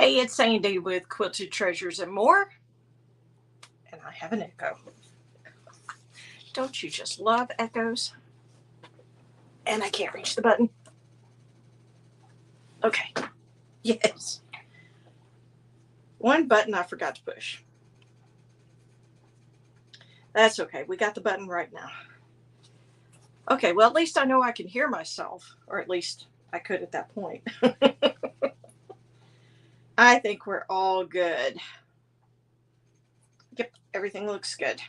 Hey, it's Sandy with Quilted Treasures and More, and I have an echo. Don't you just love echoes? And I can't reach the button. Okay. Yes. One button I forgot to push. That's okay. We got the button right now. Okay, well, at least I know I can hear myself, or at least I could at that point. I think we're all good. Yep, everything looks good.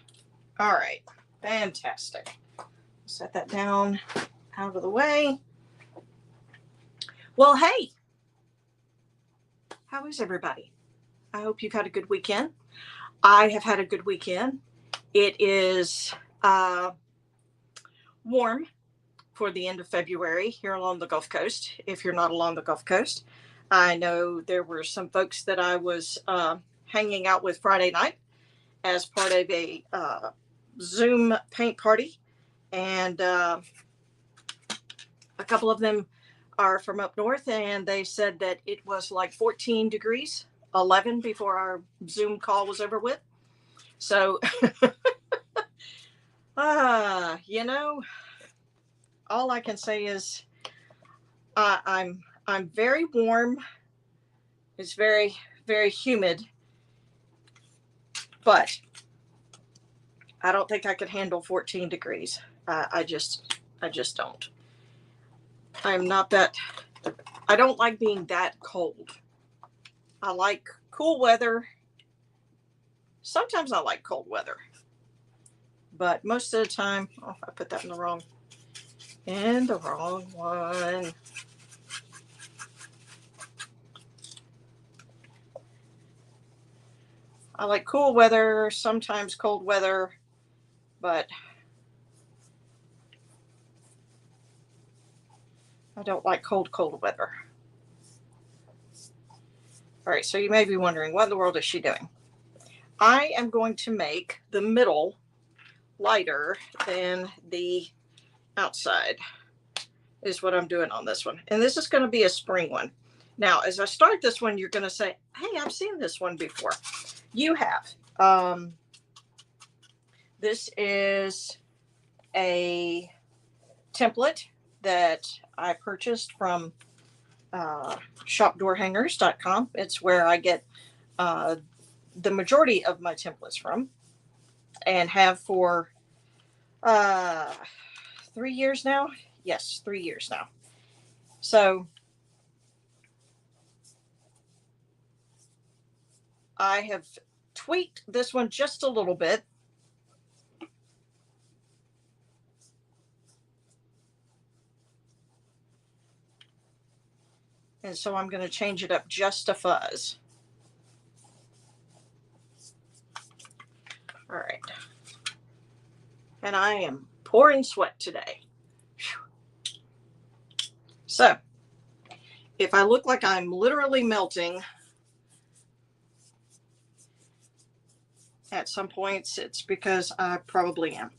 All right, fantastic. Set that down out of the way. Well, hey, how is everybody? I hope you've had a good weekend. I have had a good weekend. It is warm for the end of February here along the Gulf Coast. If you're not along the Gulf Coast, I know there were some folks that I was hanging out with Friday night as part of a Zoom paint party. And a couple of them are from up north, and they said that it was like 14 degrees, 11 before our Zoom call was over with. So, you know, all I can say is I'm very warm. It's very, very humid, but I don't think I could handle 14 degrees. I just don't. I'm not that. I don't like being that cold. I like cool weather. Sometimes I like cold weather, but most of the time, oh, I put that in the wrong one. I like cool weather, sometimes cold weather, but I don't like cold weather. All right, so you may be wondering, what in the world is she doing? I am going to make the middle lighter than the outside, is what I'm doing on this one. And this is going to be a spring one. Now, as I start this one, you're going to say, hey, I've seen this one before. You have. This is a template that I purchased from shopdoorhangers.com. It's where I get the majority of my templates from, and have for 3 years now. Yes, 3 years now. So I have tweaked this one just a little bit. And so I'm going to change it up just a fuzz. All right. And I am pouring sweat today. Whew. So if I look like I'm literally melting at some points, it's because I probably am.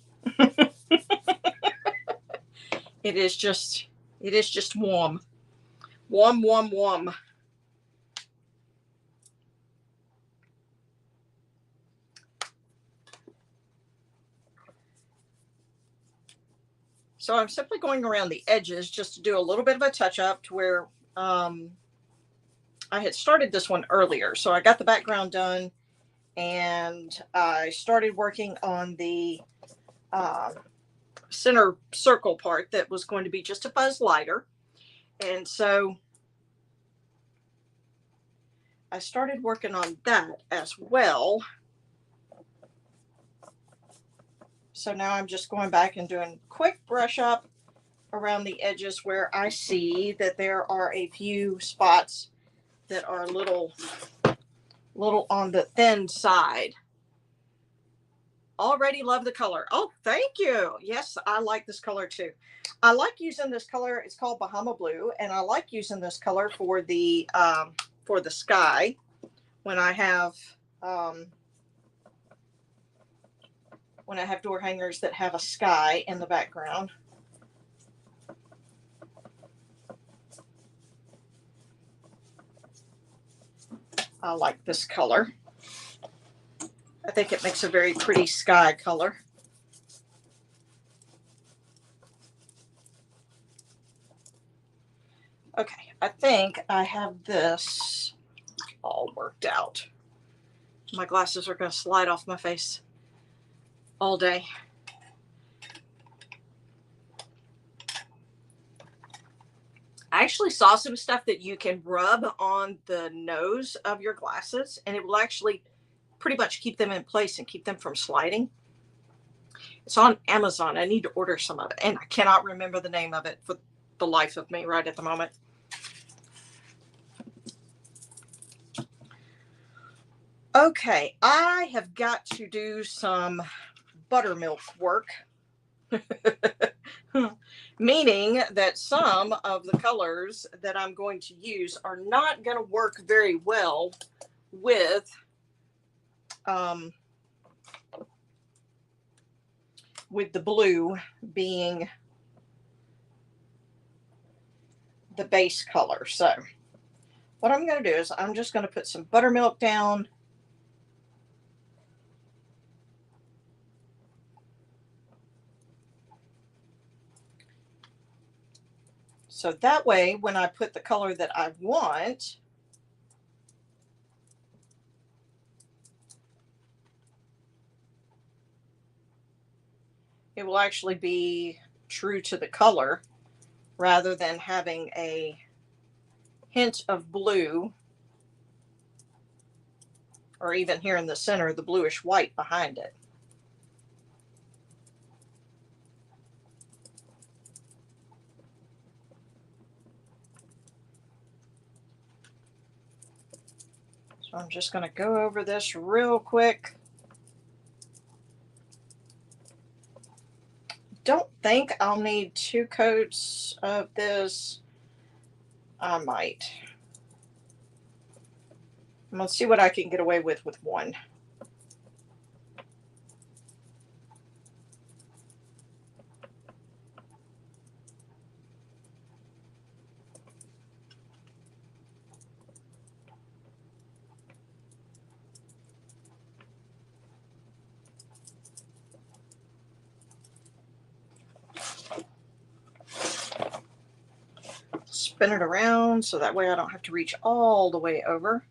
It is just warm. Warm. So I'm simply going around the edges just to do a little bit of a touch up to where I had started this one earlier. So I got the background done, and I started working on the center circle part that was going to be just a fuzz lighter. And so I started working on that as well. So now I'm just going back and doing quick brush up around the edges where I see that there are a few spots that are a little on the thin side. Already love the color. Oh, thank you. Yes, I like this color too. I like using this color. It's called Bahama Blue, and I like using this color for the sky when I have door hangers that have a sky in the background. I like this color. I think it makes a very pretty sky color. Okay, I think I have this all worked out. My glasses are going to slide off my face all day. I actually saw some stuff that you can rub on the nose of your glasses, and it will actually pretty much keep them in place and keep them from sliding. It's on Amazon. I need to order some of it, and I cannot remember the name of it for the life of me right at the moment. Okay, I have got to do some buttermilk work. Meaning that some of the colors that I'm going to use are not going to work very well with the blue being the base color. So what I'm going to do is I'm just going to put some buttermilk down. So that way, when I put the color that I want, it will actually be true to the color rather than having a hint of blue, or even here in the center, the bluish white behind it. So I'm just going to go over this real quick. Don't think I'll need 2 coats of this. I might. I'm going to see what I can get away with 1. Spin it around so that way I don't have to reach all the way over.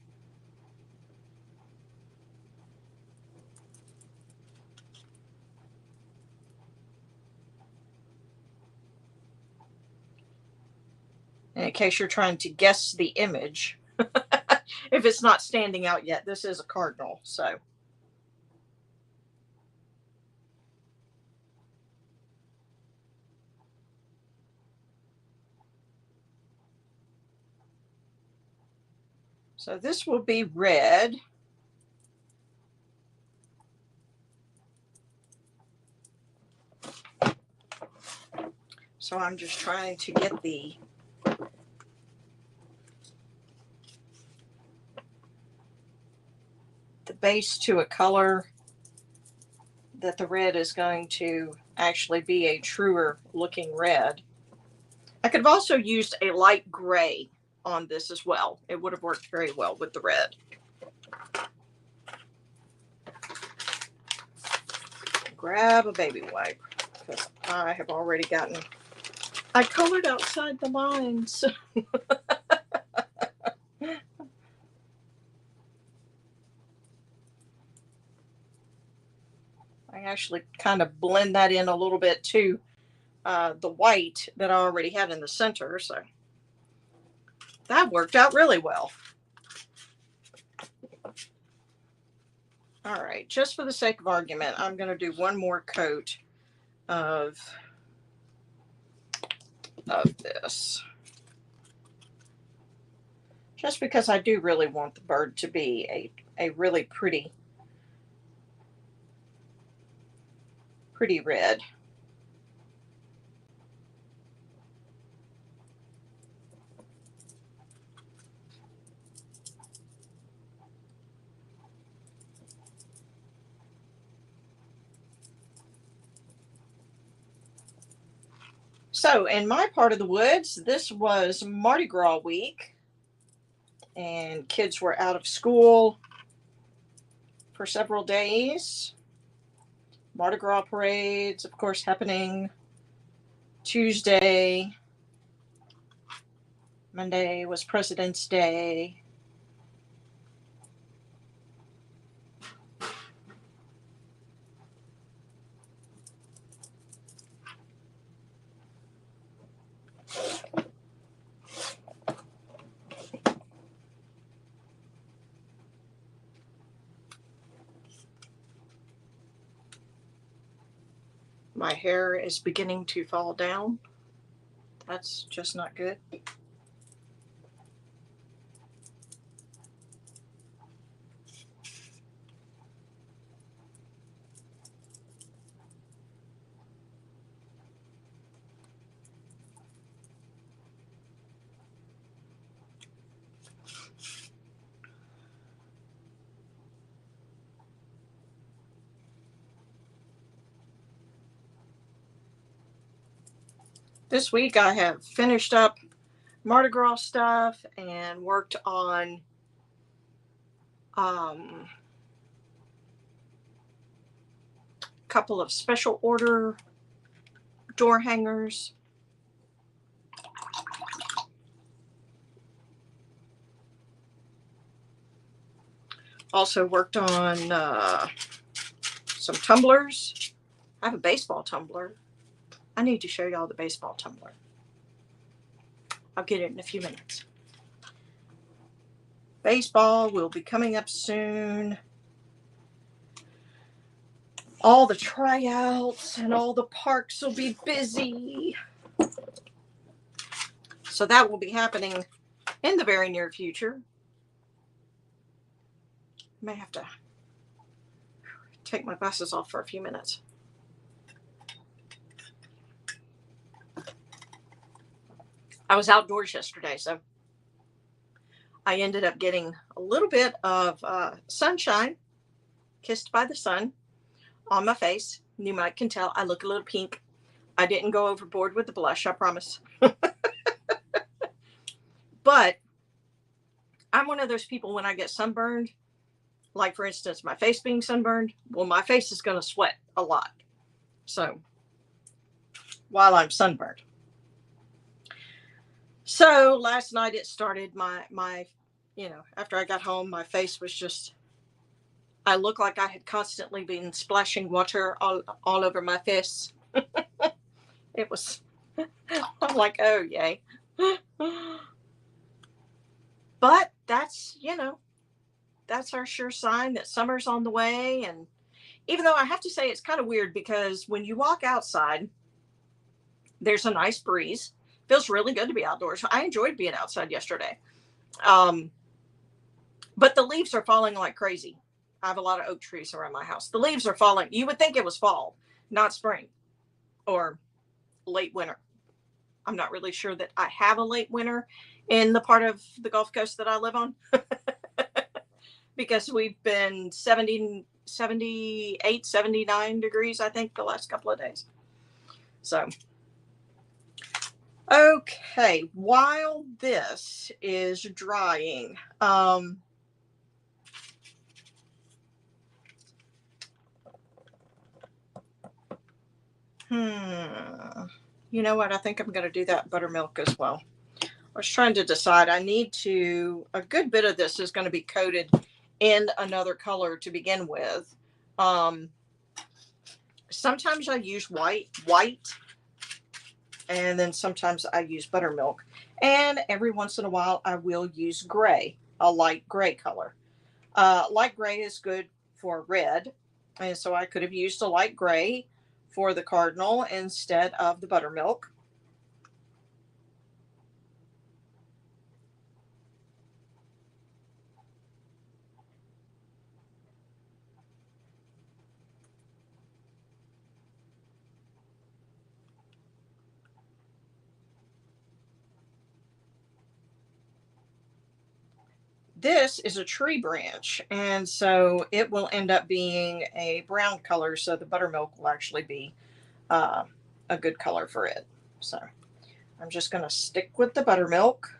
And in case you're trying to guess the image, if it's not standing out yet, this is a cardinal. So this will be red. So I'm just trying to get the base to a color that the red is going to actually be a truer looking red. I could have also used a light gray on this as well. It would have worked very well with the red. Grab a baby wipe because I have already I colored outside the lines. I actually kind of blend that in a little bit to the white that I already had in the center. So that worked out really well. All right, just for the sake of argument, I'm going to do 1 more coat of this. Just because I do really want the bird to be a really pretty red. So in my part of the woods, this was Mardi Gras week. and kids were out of school for several days. Mardi Gras parades, of course, happening Tuesday. Monday was President's Day. My hair is beginning to fall down. That's just not good. This week I have finished up Mardi Gras stuff and worked on a couple of special order door hangers. Also worked on some tumblers. I have a baseball tumbler. I need to show y'all the baseball tumbler. I'll get it in a few minutes. Baseball will be coming up soon. All the tryouts and all the parks will be busy. So that will be happening in the very near future. May have to take my glasses off for a few minutes. I was outdoors yesterday, so I ended up getting a little bit of sunshine, kissed by the sun, on my face. You might can tell I look a little pink. I didn't go overboard with the blush, I promise. But I'm one of those people, when I get sunburned, like for instance, my face being sunburned, well, my face is going to sweat a lot. So while I'm sunburned. So last night it started my, after I got home, my face was just, I looked like I had constantly been splashing water all over my face. It was, I'm like, oh, yay. But that's, that's our sure sign that summer's on the way. And even though I have to say it's kind of weird, because when you walk outside, there's a nice breeze. Feels really good to be outdoors. I enjoyed being outside yesterday. But the leaves are falling like crazy. I have a lot of oak trees around my house. The leaves are falling. You would think it was fall, not spring or late winter. I'm not really sure that I have a late winter in the part of the Gulf Coast that I live on. Because we've been 70, 78, 79 degrees, I think, the last couple of days. So, okay, while this is drying, you know what? I think I'm going to do that buttermilk as well. I was trying to decide. I need to, a good bit of this is going to be coated in another color to begin with. Sometimes I use white, and then sometimes I use buttermilk. And every once in a while I will use gray, a light gray color. Light gray is good for red. And so I could have used a light gray for the cardinal instead of the buttermilk. This is a tree branch, and so it will end up being a brown color, so the buttermilk will actually be a good color for it. So I'm just going to stick with the buttermilk.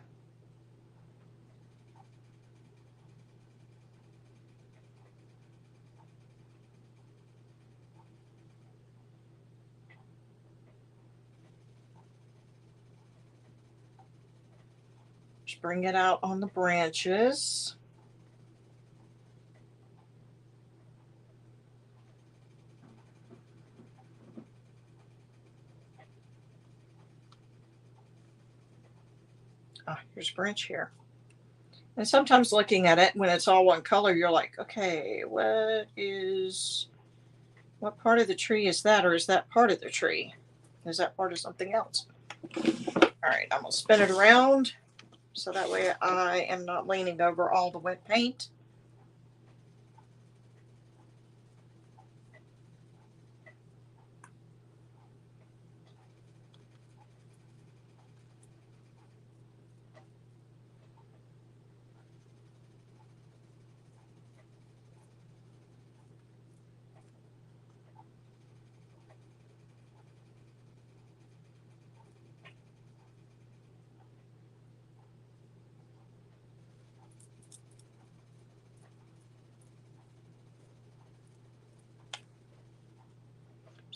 bring it out on the branches. Ah, here's a branch here. And sometimes looking at it when it's all one color, you're like, okay, what part of the tree is that? Or is that part of the tree? Is that part of something else? All right, I'm gonna spin it around so that way I am not leaning over all the wet paint.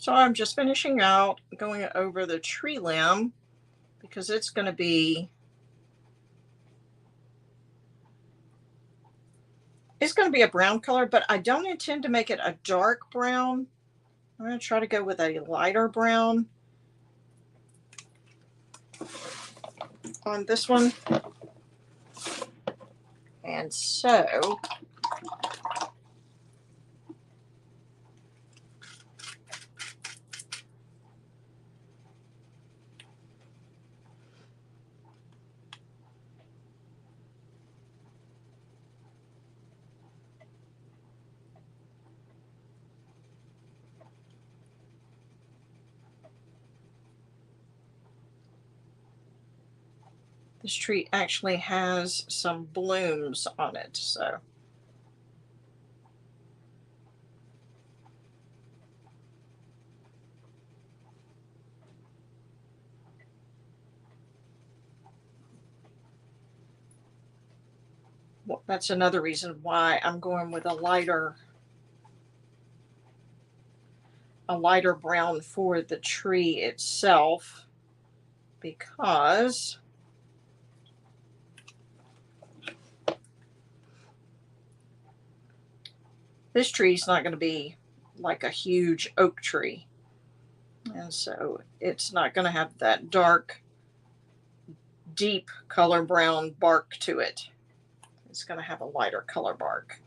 So I'm just finishing out going over the tree limb because it's going to be a brown color, but I don't intend to make it a dark brown. I'm going to try to go with a lighter brown on this one. And so this tree actually has some blooms on it. So well, that's another reason why I'm going with a lighter brown for the tree itself, because this tree is not going to be like a huge oak tree. And so it's not going to have that dark, deep color brown bark to it. It's going to have a lighter color bark.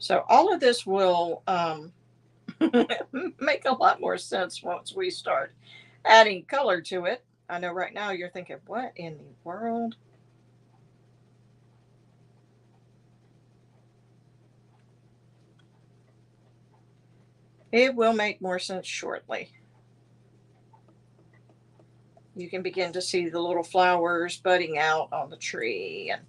So all of this will make a lot more sense once we start adding color to it. I know right now you're thinking, what in the world? It will make more sense shortly. You can begin to see the little flowers budding out on the tree. And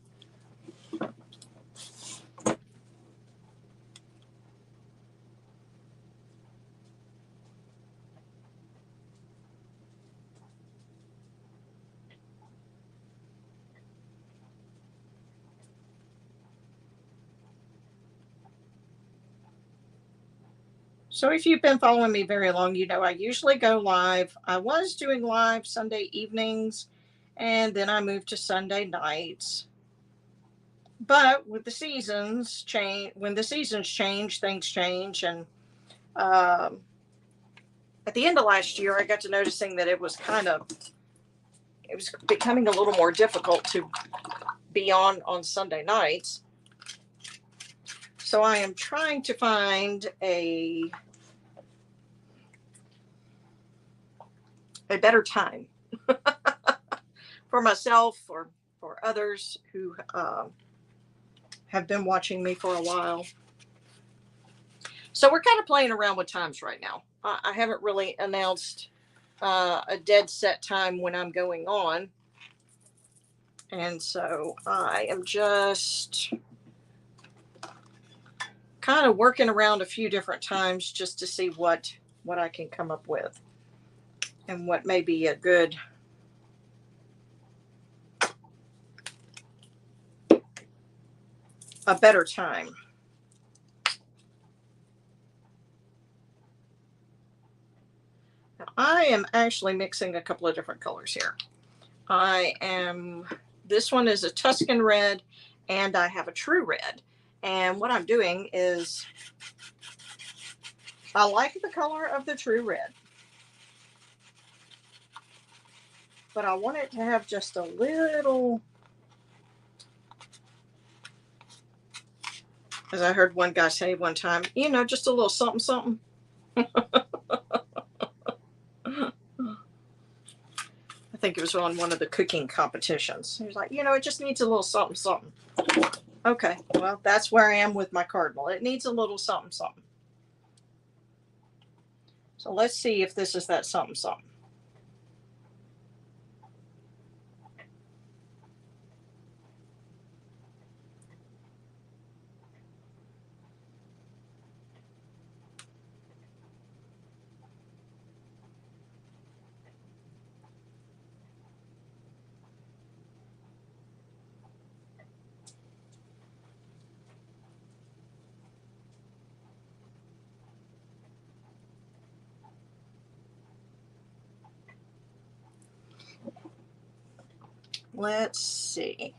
so if you've been following me very long, you know I usually go live. I was doing live Sunday evenings, and then I moved to Sunday nights. But with the seasons change, when the seasons change, things change. And um, at the end of last year, I got to noticing that it was becoming a little more difficult to be on Sunday nights. So I am trying to find a better time for myself or for others who have been watching me for a while. So we're kind of playing around with times right now. I haven't really announced a dead set time when I'm going on. And so I am just kind of working around a few different times just to see what I can come up with and what may be a better time. Now, I am actually mixing a couple of different colors here. This one is a Tuscan red, and I have a true red. And what I'm doing is, I like the color of the true red, but I want it to have just a little, as I heard one guy say one time, just a little something, something. I think it was on one of the cooking competitions. He was like, it just needs a little something, something. Okay, well, that's where I am with my cardinal. It needs a little something, something. So let's see if this is that something, something. Let's see.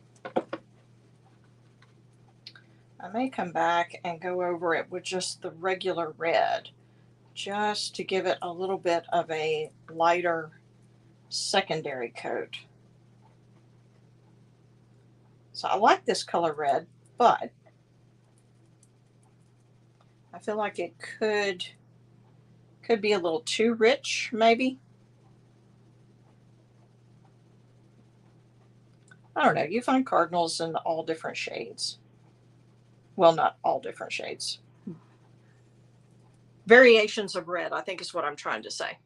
I may come back and go over it with just the regular red, just to give it a little bit of a lighter secondary coat. So I like this color red, but I feel like it could be a little too rich, maybe. I don't know. You find cardinals in all different shades. Well, not all different shades. Variations of red, I think is what I'm trying to say.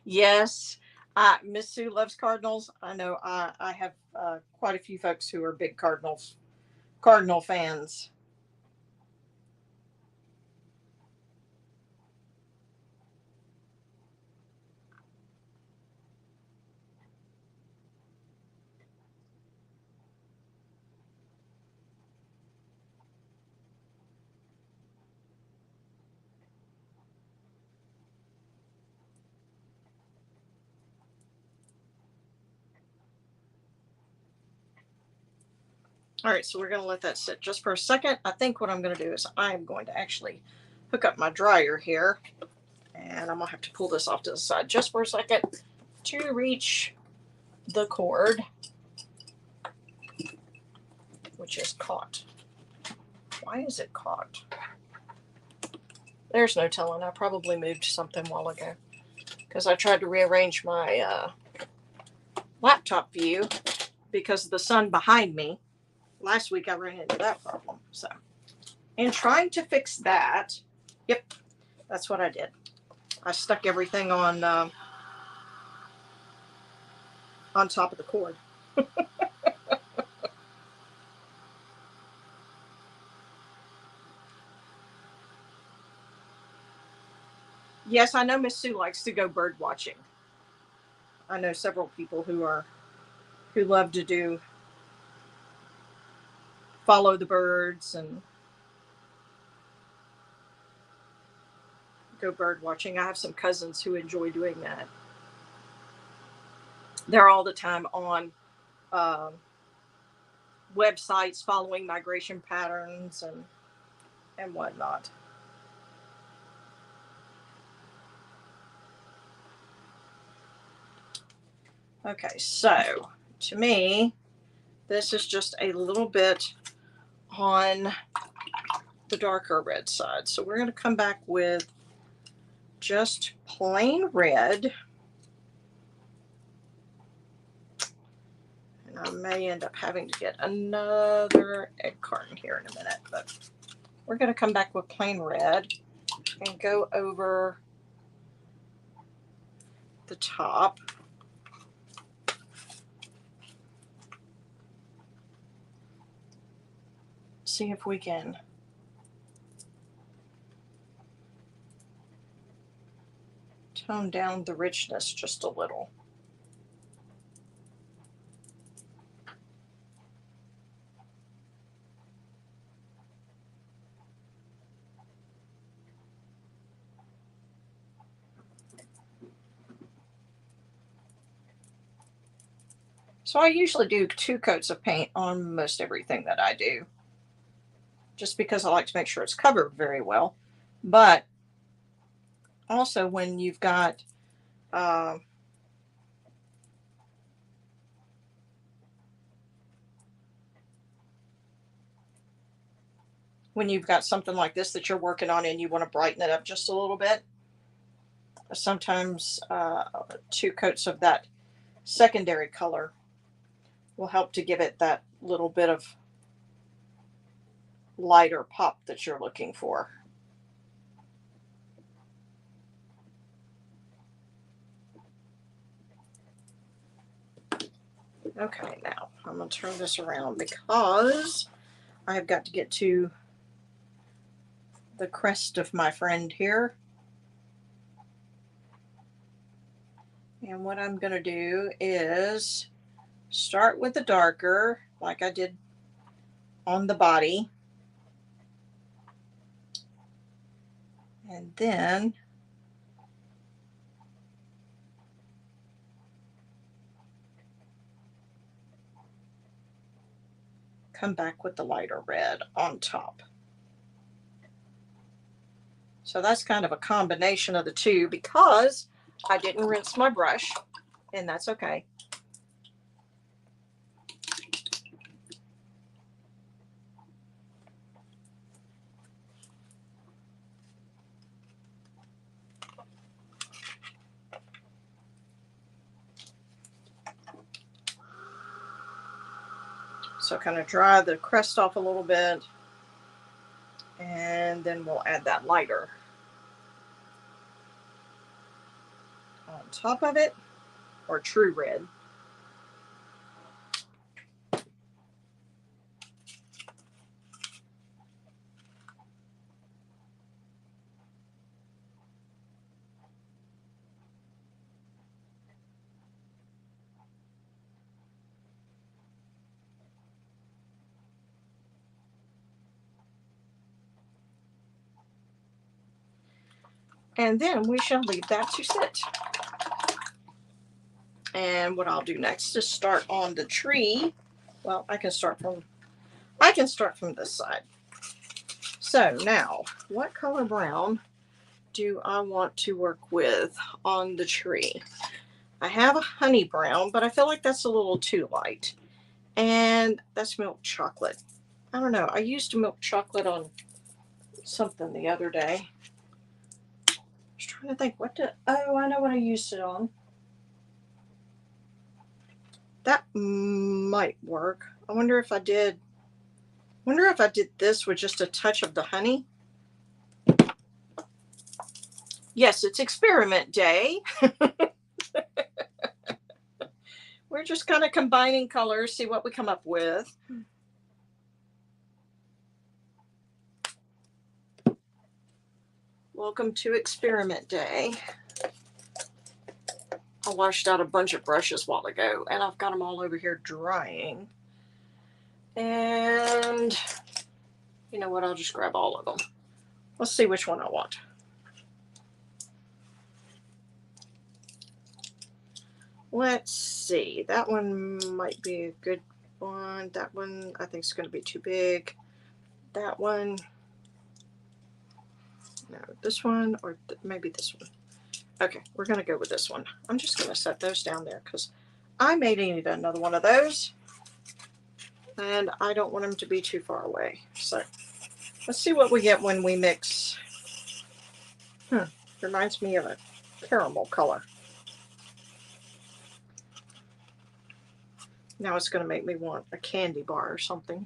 Yes, Miss Sue loves cardinals. I know I have quite a few folks who are big cardinal fans. All right, so we're going to let that sit just for a second. I think what I'm going to do is I'm going to actually hook up my dryer here, and I'm going to have to pull this off to the side just for a second to reach the cord, which is caught. Why is it caught? There's no telling. I probably moved something a while ago because I tried to rearrange my laptop view because of the sun behind me. Last week I ran into that problem. So, in trying to fix that, yep, that's what I did. I stuck everything on top of the cord. Yes, I know Miss Sue likes to go bird watching. I know several people who love to do follow the birds and go bird watching. I have some cousins who enjoy doing that. They're all the time on um, websites following migration patterns and whatnot. Okay, so to me, this is just a little bit on the darker red side. So we're going to come back with just plain red. And I may end up having to get another egg carton here in a minute, but we're going to come back with plain red and go over the top. see if we can tone down the richness just a little. So I usually do 2 coats of paint on most everything that I do, just because I like to make sure it's covered very well. But also when you've got uh, something like this that you're working on and you want to brighten it up just a little bit, sometimes 2 coats of that secondary color will help to give it that little bit of lighter pop that you're looking for. Okay, now I'm going to turn this around because I've got to get to the crest of my friend here. And what I'm going to do is start with the darker, like I did on the body. And then come back with the lighter red on top. So that's kind of a combination of the two because I didn't rinse my brush, and that's okay. So kind of dry the crest off a little bit, and then we'll add that lighter on top of it, or true red. And then we shall leave that to sit. And what I'll do next is start on the tree. Well, I can start from this side. So now, what color brown do I want to work with on the tree? I have a honey brown, but I feel like that's a little too light. And that's milk chocolate. I don't know. I used milk chocolate on something the other day. I was trying to think oh, I know what I used it on. That might work. I wonder if I did this with just a touch of the honey. Yes, it's experiment day. We're just kind of combining colors, see what we come up with. Welcome to experiment day. I washed out a bunch of brushes a while ago, and I've got them all over here drying. And you know what? I'll just grab all of them. Let's see which one I want. Let's see. That one might be a good one. That one I think is going to be too big. That one. No, this one or maybe this one. Okay, we're going to go with this one. I'm just going to set those down there because I may need another one of those. And I don't want them to be too far away. So let's see what we get when we mix. Reminds me of a caramel color. Now it's going to make me want a candy bar or something.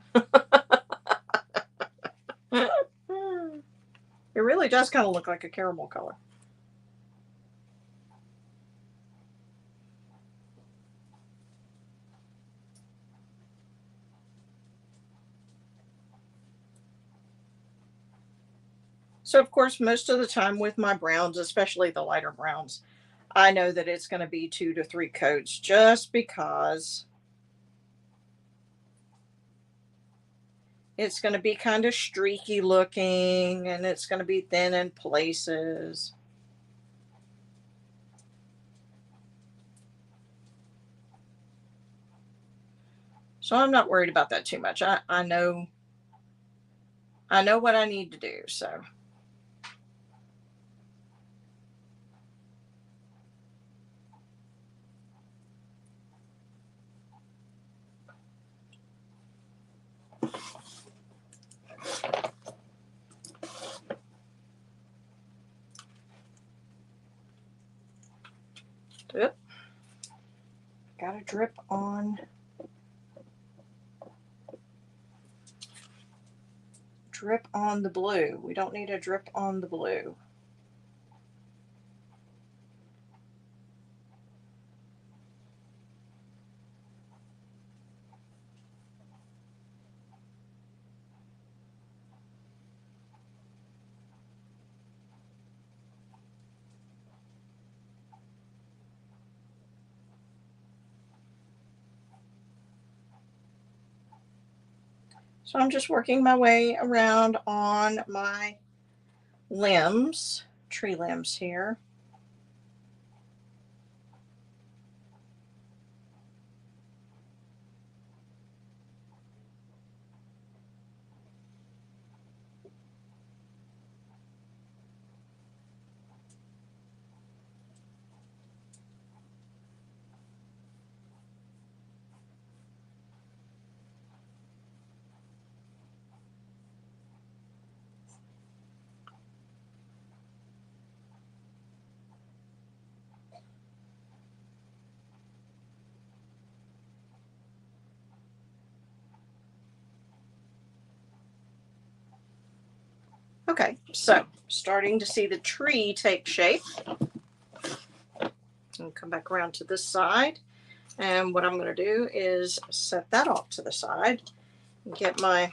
It really does kind of look like a caramel color. So of course, most of the time with my browns, especially the lighter browns, I know that it's going to be 2 to 3 coats just because it's going to be kind of streaky looking and it's going to be thin in places. So I'm not worried about that too much. I know what I need to do. So yep. Gotta drip on the blue. We don't need a drip on the blue. So I'm just working my way around on my limbs, tree limbs here. Okay, so starting to see the tree take shape. And come back around to this side. And what I'm going to do is set that off to the side and get my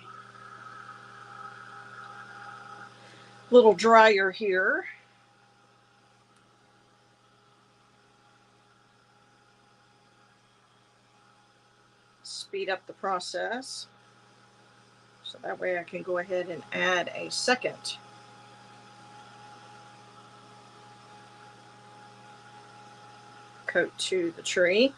little dryer here. Speed up the process. So that way I can go ahead and add a second coat to the tree.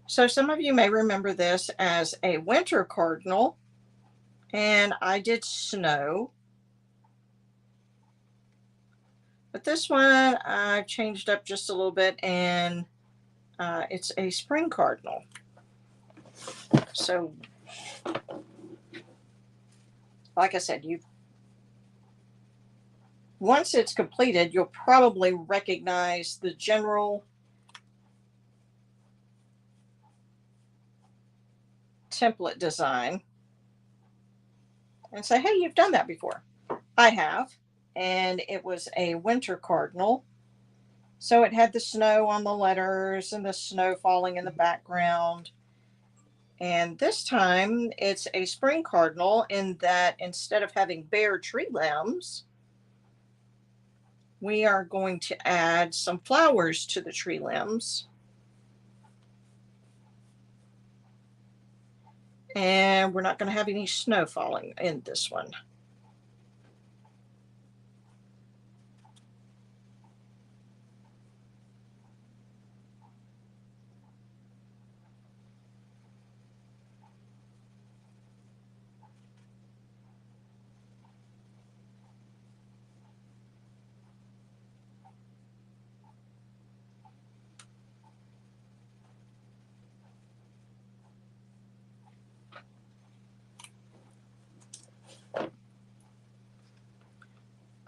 So some of you may remember this as a winter cardinal, and I did snow. But this one I've changed up just a little bit, and it's a spring cardinal. So like I said, once it's completed, you'll probably recognize the general template design and say, hey, you've done that before. I have, and it was a winter cardinal. So it had the snow on the letters and the snow falling in the background. And this time it's a spring cardinal in that instead of having bare tree limbs, we are going to add some flowers to the tree limbs. And we're not going to have any snow falling in this one.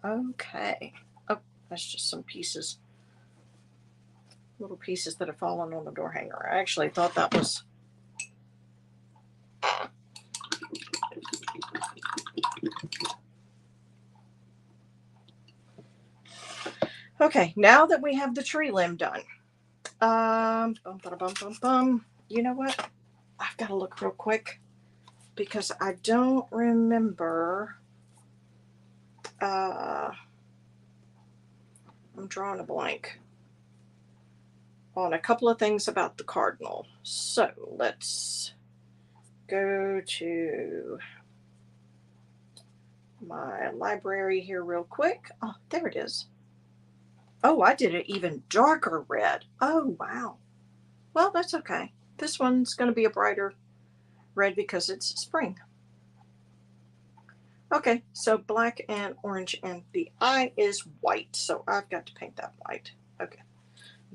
Okay. Oh, that's just some pieces, little pieces that have fallen on the door hanger. I actually thought that was... Okay, now that we have the tree limb done, you know what? I've got to look real quick because I don't remember. I'm drawing a blank on a couple of things about the cardinal. So let's go to my library here real quick. Oh, there it is. Oh, I did it even darker red. Oh, wow. Well, that's okay. This one's going to be a brighter red because it's spring. Okay, so black and orange, and the eye is white, so I've got to paint that white. Okay,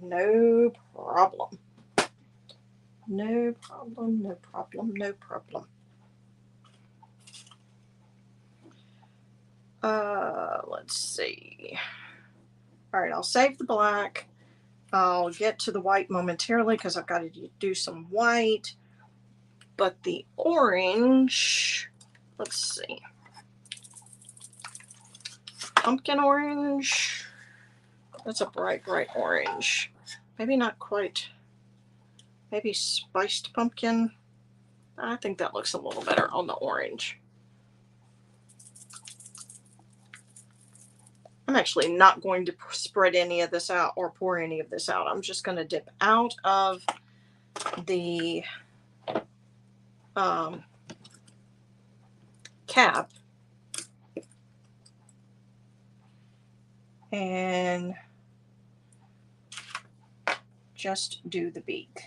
no problem. No problem, no problem, no problem. Let's see. All right, I'll save the black. I'll get to the white momentarily because I've got to do some white. But the orange, let's see. Pumpkin orange. That's a bright, bright orange. Maybe not quite. Maybe spiced pumpkin. I think that looks a little better on the orange. I'm actually not going to spread any of this out or pour any of this out. I'm just going to dip out of the cap and just do the beak.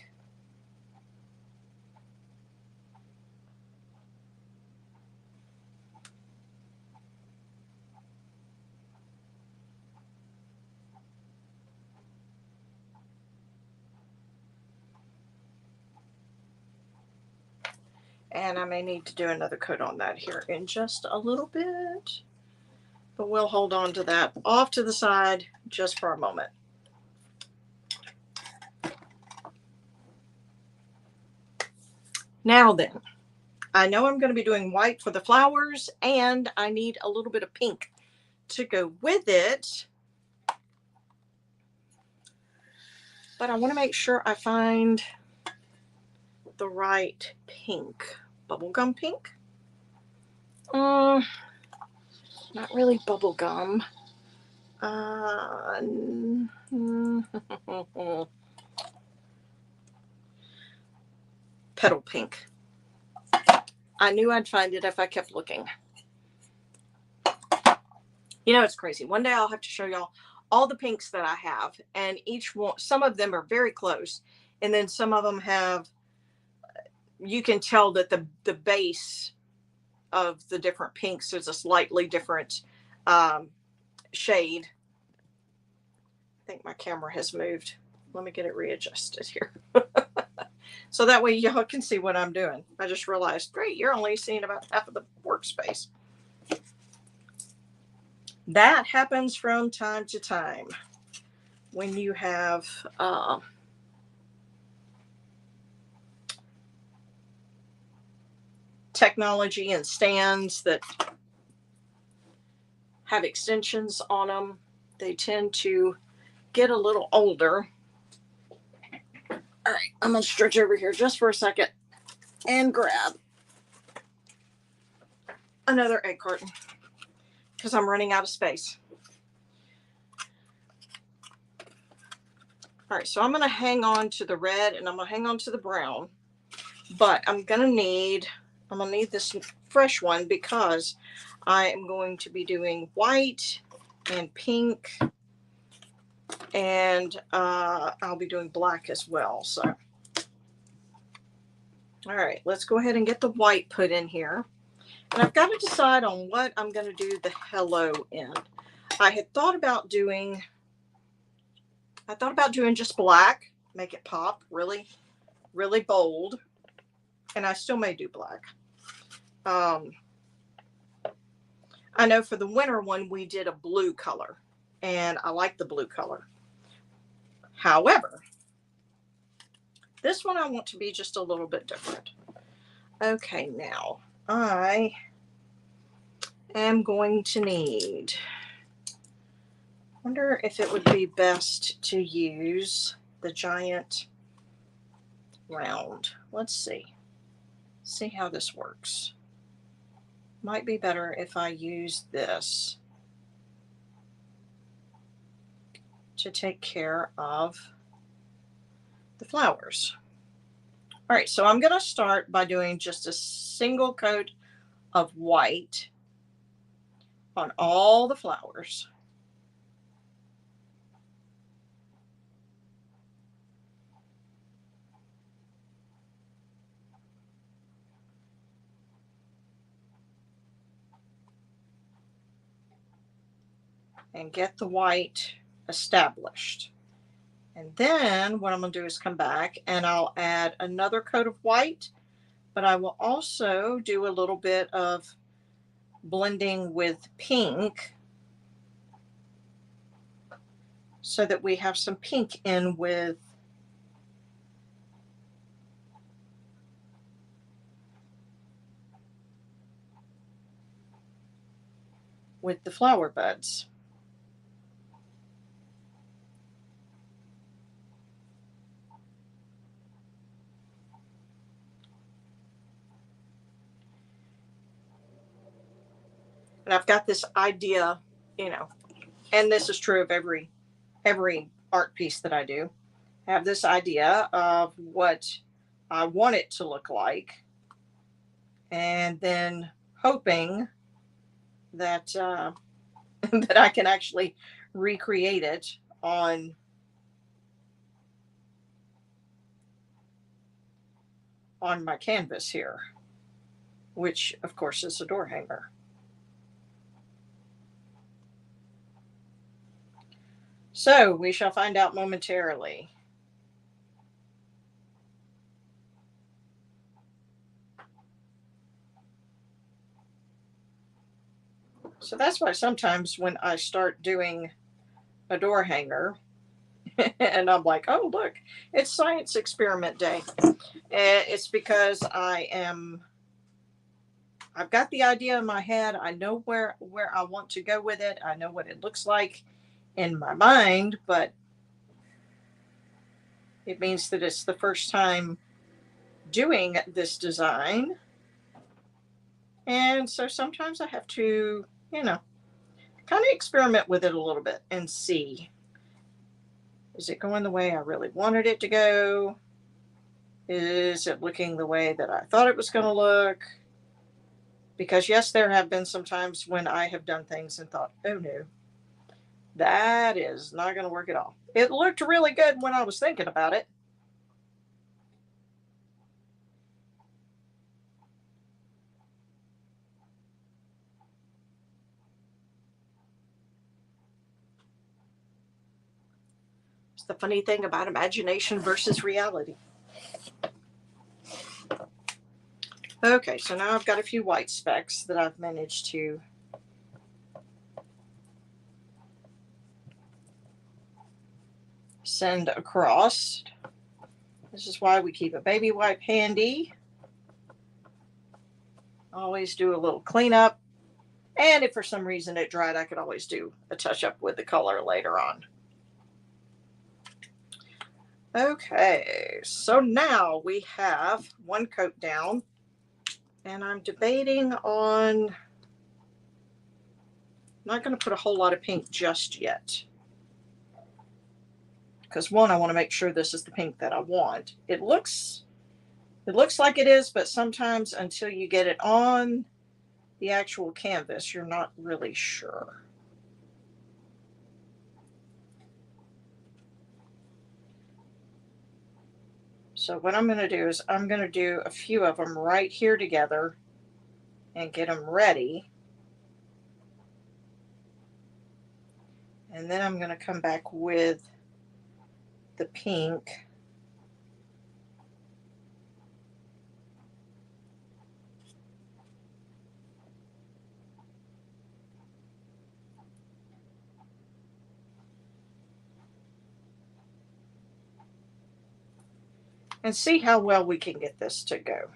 And I may need to do another coat on that here in just a little bit. But we'll hold on to that off to the side just for a moment. Now then, I know I'm going to be doing white for the flowers, and I need a little bit of pink to go with it. But I want to make sure I find the right pink. Bubblegum pink? Not really bubblegum. Petal pink. I knew I'd find it if I kept looking. You know, it's crazy. One day I'll have to show y'all all the pinks that I have, and each one, some of them are very close, and then some of them have, you can tell that the base of the different pinks is a slightly different shade. I think my camera has moved. Let me get it readjusted here. So that way y'all can see what I'm doing. I just realized, great, you're only seeing about half of the workspace. That happens from time to time when you have technology and stands that have extensions on them. They tend to get a little older. All right, I'm going to stretch over here just for a second and grab another egg carton because I'm running out of space. All right, so I'm going to hang on to the red and I'm going to hang on to the brown, but I'm going to need this fresh one because I am going to be doing white and pink, and I'll be doing black as well. So, all right, let's go ahead and get the white put in here. And I've got to decide on what I'm going to do the hello in. I had thought about doing just black, make it pop really, really bold. And I still may do black. I I know for the winter one, we did a blue color, and I like the blue color. However, this one I want to be just a little bit different. Okay, now I am going to need, wonder if it would be best to use the giant round. Let's see how this works. Might be better if I use this to take care of the flowers. All right, so I'm going to start by doing just a single coat of white on all the flowers. And get the white established. And then what I'm going to do is come back and I'll add another coat of white, but I will also do a little bit of blending with pink so that we have some pink in with the flower buds. And I've got this idea, and this is true of every art piece that I do. I have this idea of what I want it to look like, and then hoping that that I can actually recreate it on my canvas here, which of course is a door hanger. So we shall find out momentarily. So that's why sometimes when I start doing a door hanger and I'm like, oh, look, it's science experiment day. And it's because I've got the idea in my head. I know where I want to go with it. I know what it looks like in my mind, but it means that it's the first time doing this design. And so sometimes I have to, kind of experiment with it a little bit and see, is it going the way I really wanted it to go? Is it looking the way that I thought it was going to look? Because yes, there have been some times when I have done things and thought, oh no, that is not going to work at all. It looked really good when I was thinking about it. It's the funny thing about imagination versus reality. Okay, so now I've got a few white specks that I've managed to send across. This is why we keep a baby wipe handy. Always do a little cleanup. And if for some reason it dried, I could always do a touch up with the color later on. Okay, so now we have one coat down, and I'm debating on, I'm not going to put a whole lot of pink just yet. Because one, I want to make sure this is the pink that I want. It looks like it is, but sometimes until you get it on the actual canvas, you're not really sure. So what I'm going to do is I'm going to do a few of them right here together and get them ready. And then I'm going to come back with the pink. and see how well we can get this to go.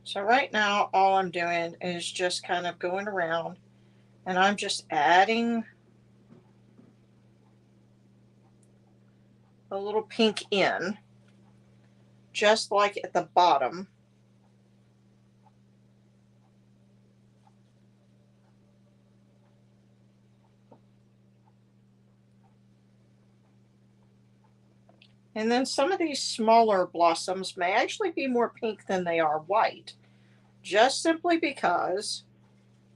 So right now, all I'm doing is just kind of going around, and I'm just adding a little pink in, just like at the bottom. And then some of these smaller blossoms may actually be more pink than they are white, just simply because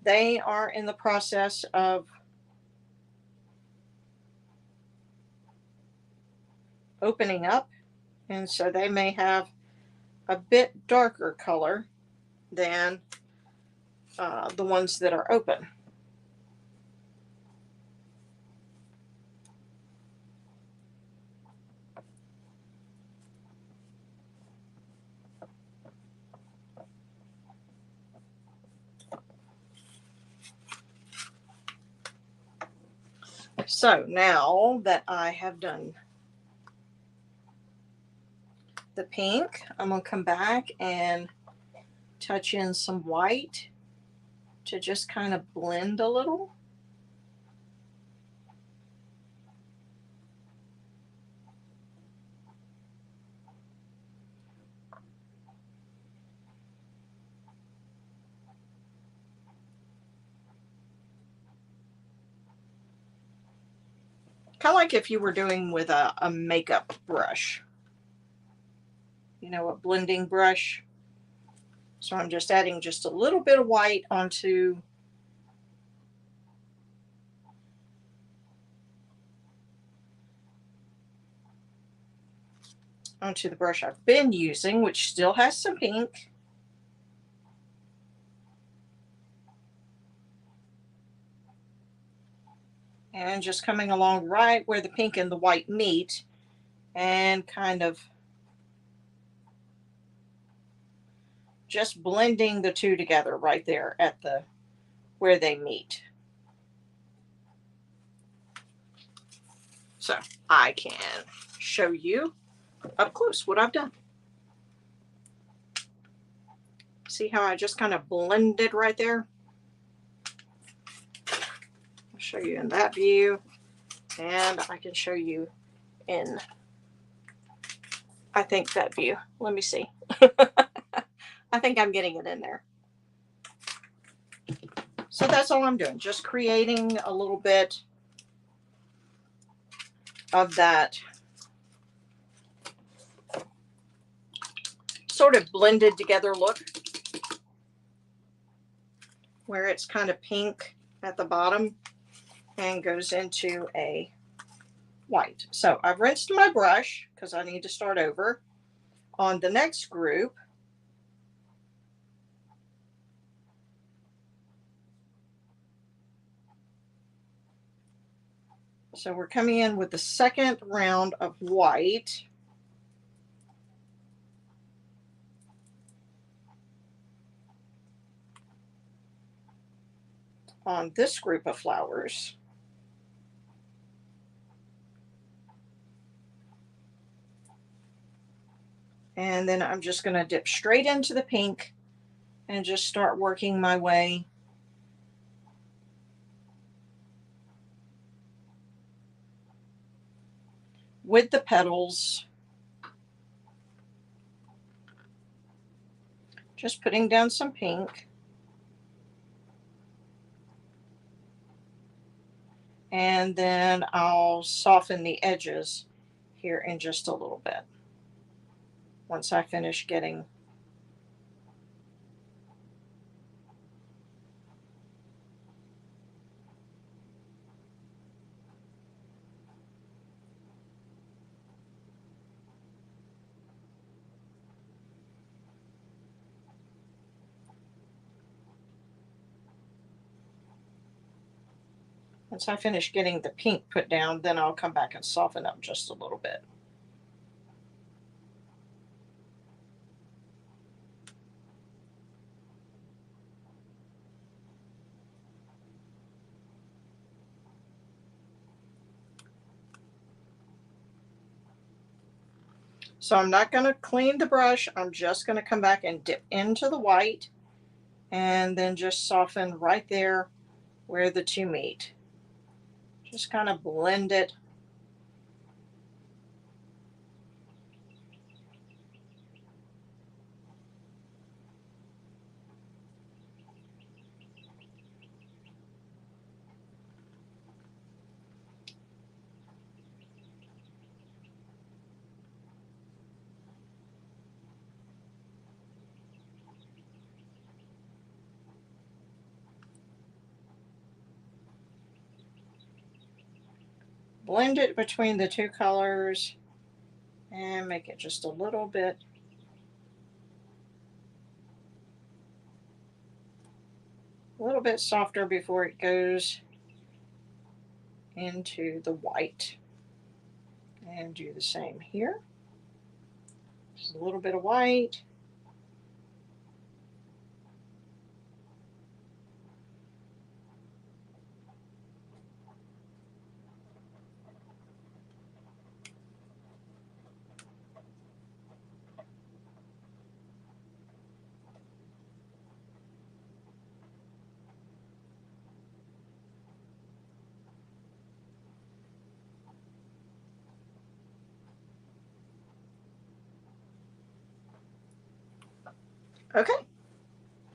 they are in the process of opening up, and so they may have a bit darker color than the ones that are open. So now that I have done the pink, I'm going to come back and touch in some white to just kind of blend a little. Kind of like if you were doing with a makeup brush, you know, a blending brush. So I'm just adding just a little bit of white onto the brush I've been using, which still has some pink. And just coming along right where the pink and the white meet, and kind of just blending the two together right there at the where they meet. So I can show you up close what I've done. See how I just kind of blended right there? I'll show you in that view, and I can show you in, I think, that view. Let me see. I think I'm getting it in there. So that's all I'm doing, just creating a little bit of that sort of blended together look, where it's kind of pink at the bottom and goes into a white. So I've rinsed my brush because I need to start over on the next group. So we're coming in with the second round of white. On this group of flowers. And then I'm just going to dip straight into the pink and just start working my way with the petals. Just putting down some pink. And then I'll soften the edges here in just a little bit once I finish getting Once I finish getting the pink put down, then I'll come back and soften up just a little bit. So I'm not going to clean the brush. I'm just going to come back and dip into the white and then just soften right there where the two meet. Just kind of blend it. Blend it between the two colors and make it just a little bit softer before it goes into the white. And do the same here. Just a little bit of white. Okay.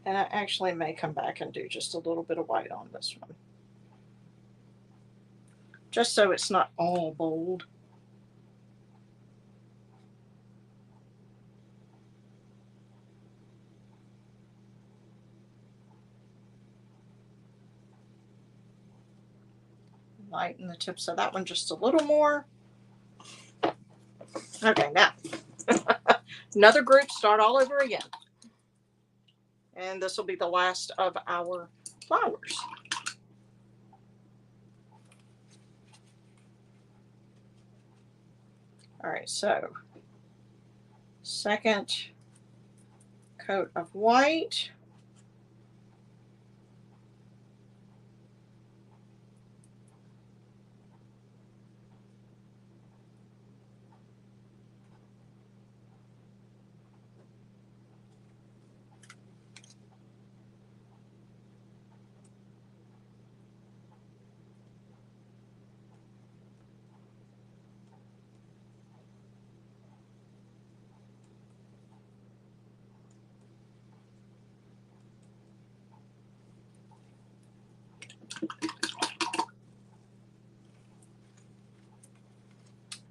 And I actually may come back and do just a little bit of white on this one. Just so it's not all bold. Lighten the tips of that one just a little more. Okay, now another group, start all over again. And this will be the last of our flowers. All right, so second coat of white.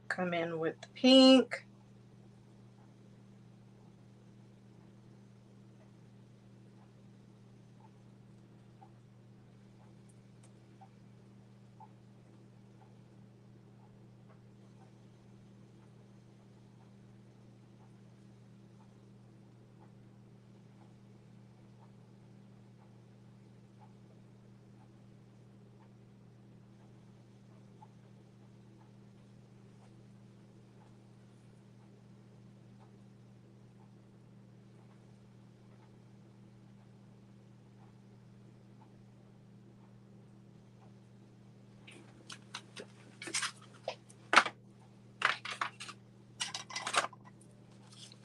Come in with the pink.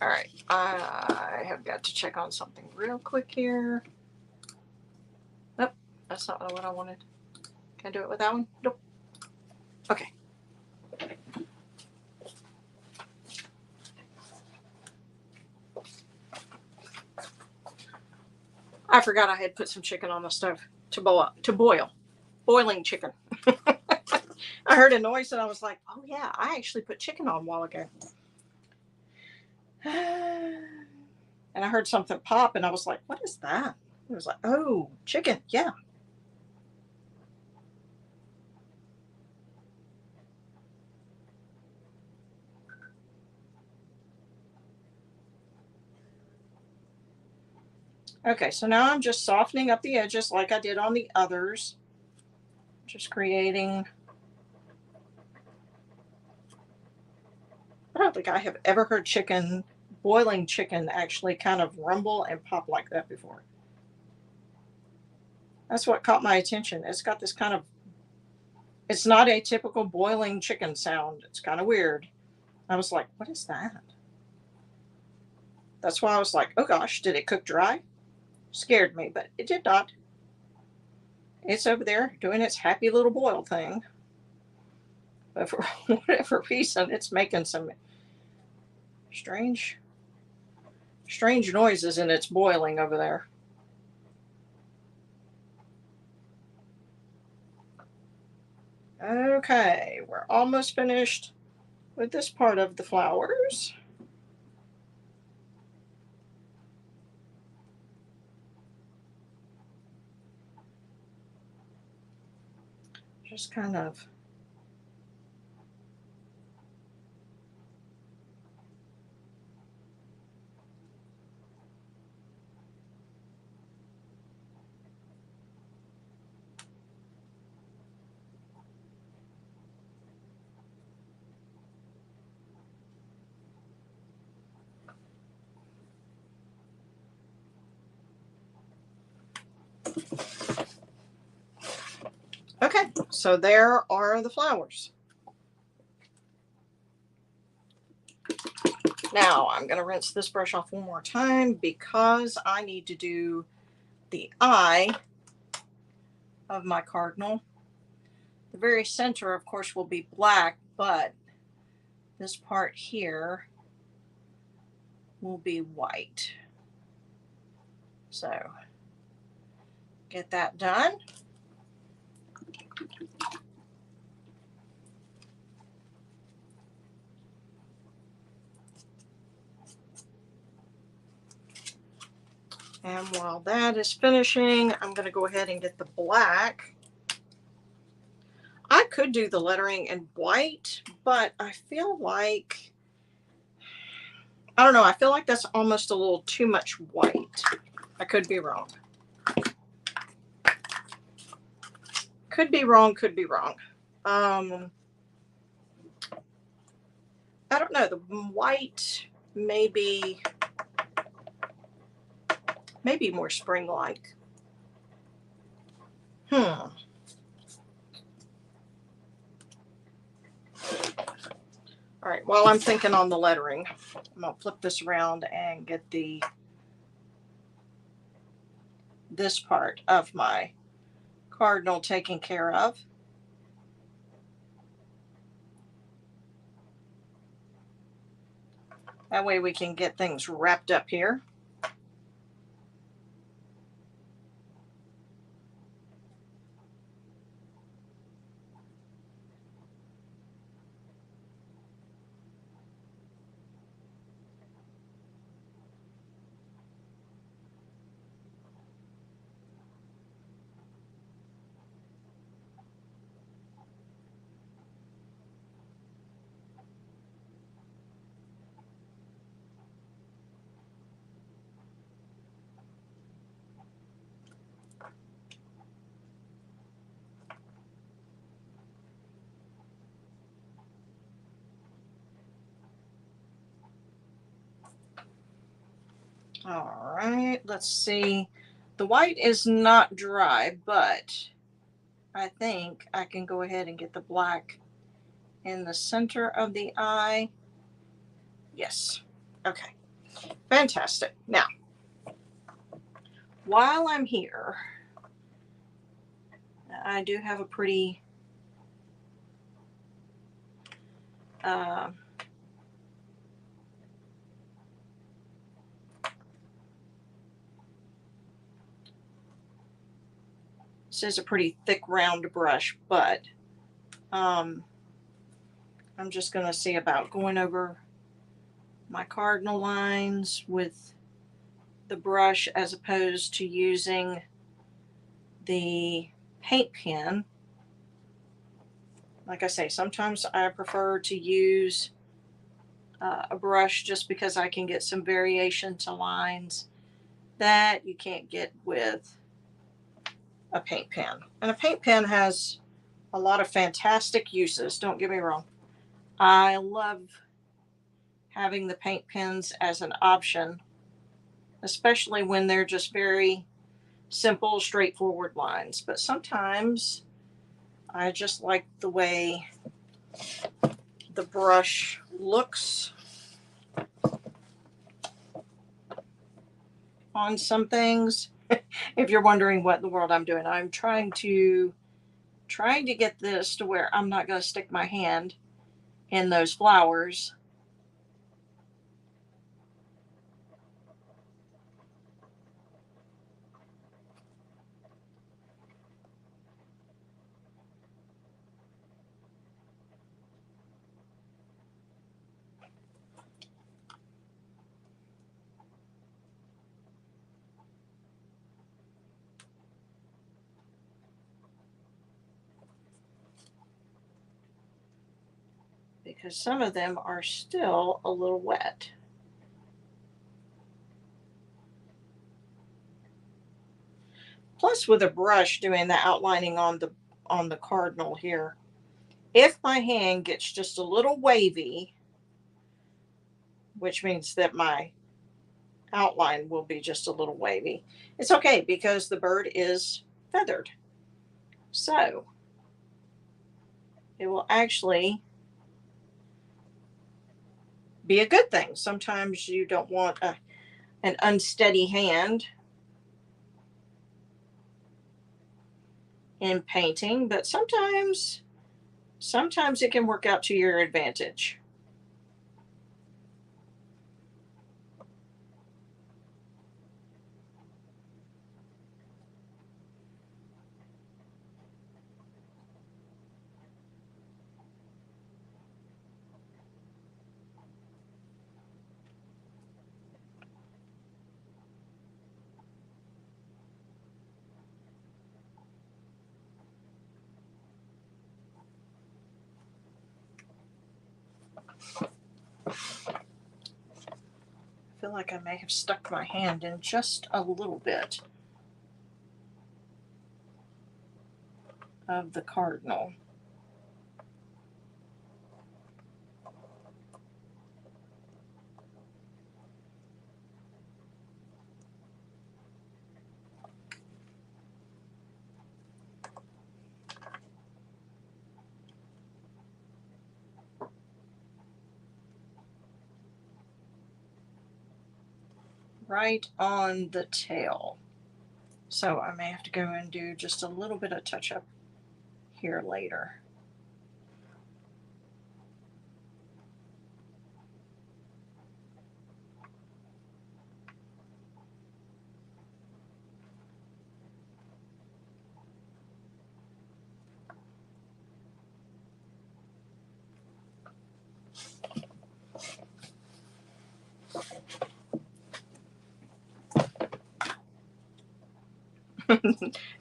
All right, I have got to check on something real quick here. Nope, that's not what I wanted. Can I do it with that one? Nope. Okay. I forgot I had put some chicken on the stove to boil. Boiling chicken. I heard a noise and I was like, oh yeah, I actually put chicken on a while ago. And I heard something pop and I was like, what is that? It was like, oh, chicken. Yeah. Okay, so now I'm just softening up the edges like I did on the others. Just creating. I don't think I have ever heard boiling chicken actually kind of rumble and pop like that before. That's what caught my attention. It's got this kind of, it's not a typical boiling chicken sound. It's kind of weird. I was like, what is that? That's why I was like, oh gosh, did it cook dry? Scared me, but it did not. It's over there doing its happy little boil thing. But for whatever reason, it's making some strange noises in its boiling over there. Okay, we're almost finished with this part of the flowers. Just kind of okay, so there are the flowers. Now I'm going to rinse this brush off one more time because I need to do the eye of my cardinal. The very center, of course, will be black, but this part here will be white. So get that done. And while that is finishing, I'm going to go ahead and get the black. I could do the lettering in white, but I feel like, I don't know, I feel like that's almost a little too much white. I could be wrong. Could be wrong, could be wrong. I don't know, the white maybe more spring-like. All right, while I'm thinking on the lettering, I'm gonna flip this around and get this part of my cardinal taken care of. That way we can get things wrapped up here. All right, let's see. The white is not dry, but I think I can go ahead and get the black in the center of the eye. Yes. Okay. Fantastic. Now, while I'm here, I do have a pretty this is a pretty thick round brush, but I'm just going to see about going over my cardinal lines with the brush as opposed to using the paint pen. Like I say, sometimes I prefer to use a brush just because I can get some variation to lines that you can't get with a paint pen. And a paint pen has a lot of fantastic uses. Don't get me wrong. I love having the paint pens as an option, especially when they're just very simple, straightforward lines. But sometimes I just like the way the brush looks on some things. If you're wondering what in the world I'm doing, I'm trying to get this to where I'm not going to stick my hand in those flowers. Because some of them are still a little wet. Plus, with a brush doing the outlining on the cardinal here, if my hand gets just a little wavy, which means that my outline will be just a little wavy, it's okay because the bird is feathered. So it will actually be a good thing. Sometimes you don't want an unsteady hand in painting, but sometimes it can work out to your advantage. I feel like I may have stuck my hand in just a little bit of the cardinal. Right on the tail. So I may have to go and do just a little bit of touch up here later.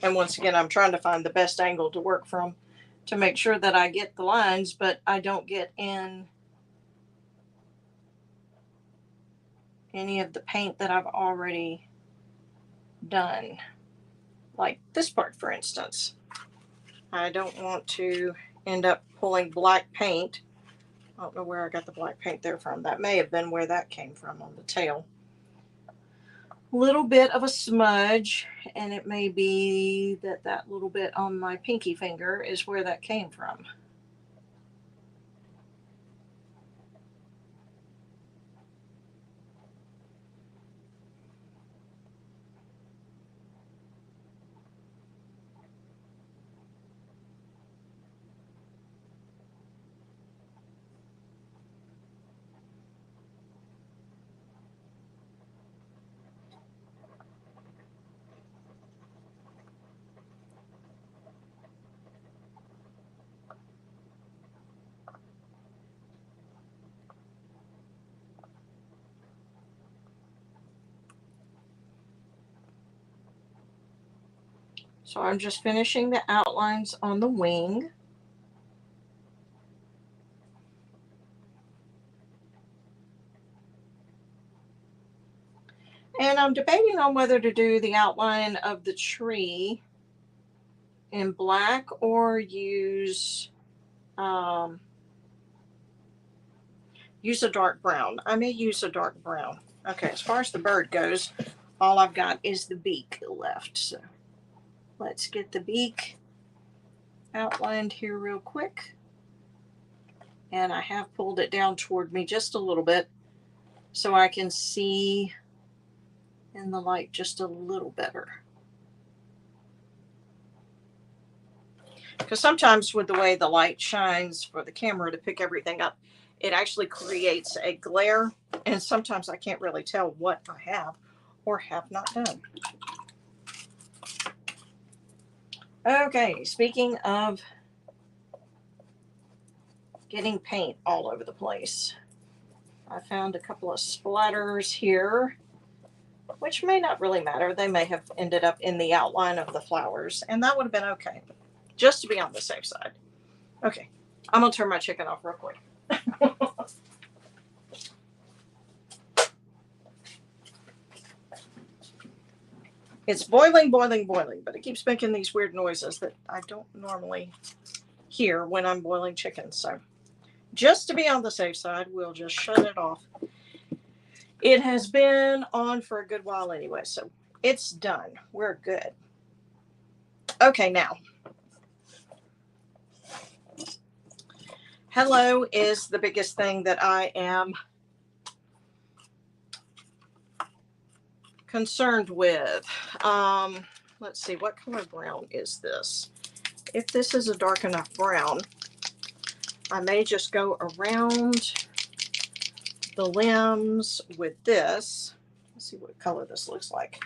And once again, I'm trying to find the best angle to work from to make sure that I get the lines, but I don't get in any of the paint that I've already done. Like this part, for instance. I don't want to end up pulling black paint. I don't know where I got the black paint there from. That may have been where that came from on the tail. Little bit of a smudge, and it may be that that little bit on my pinky finger is where that came from. So I'm just finishing the outlines on the wing. And I'm debating on whether to do the outline of the tree in black or use use a dark brown. I may use a dark brown. Okay, as far as the bird goes, all I've got is the beak left. So let's get the beak outlined here real quick. And I have pulled it down toward me just a little bit so I can see in the light just a little better. Because sometimes with the way the light shines for the camera to pick everything up, it actually creates a glare, and sometimes I can't really tell what I have or have not done. Okay, speaking of getting paint all over the place, I found a couple of splatters here, which may not really matter. They may have ended up in the outline of the flowers, and that would have been okay, just to be on the safe side. Okay, I'm gonna turn my chicken off real quick. It's boiling, boiling, boiling, but it keeps making these weird noises that I don't normally hear when I'm boiling chicken. So just to be on the safe side, we'll just shut it off. It has been on for a good while anyway, so it's done. We're good. Okay, now. Hello is the biggest thing that I am concerned with. Let's see, what color brown is this? If this is a dark enough brown, I may just go around the limbs with this. Let's see what color this looks like.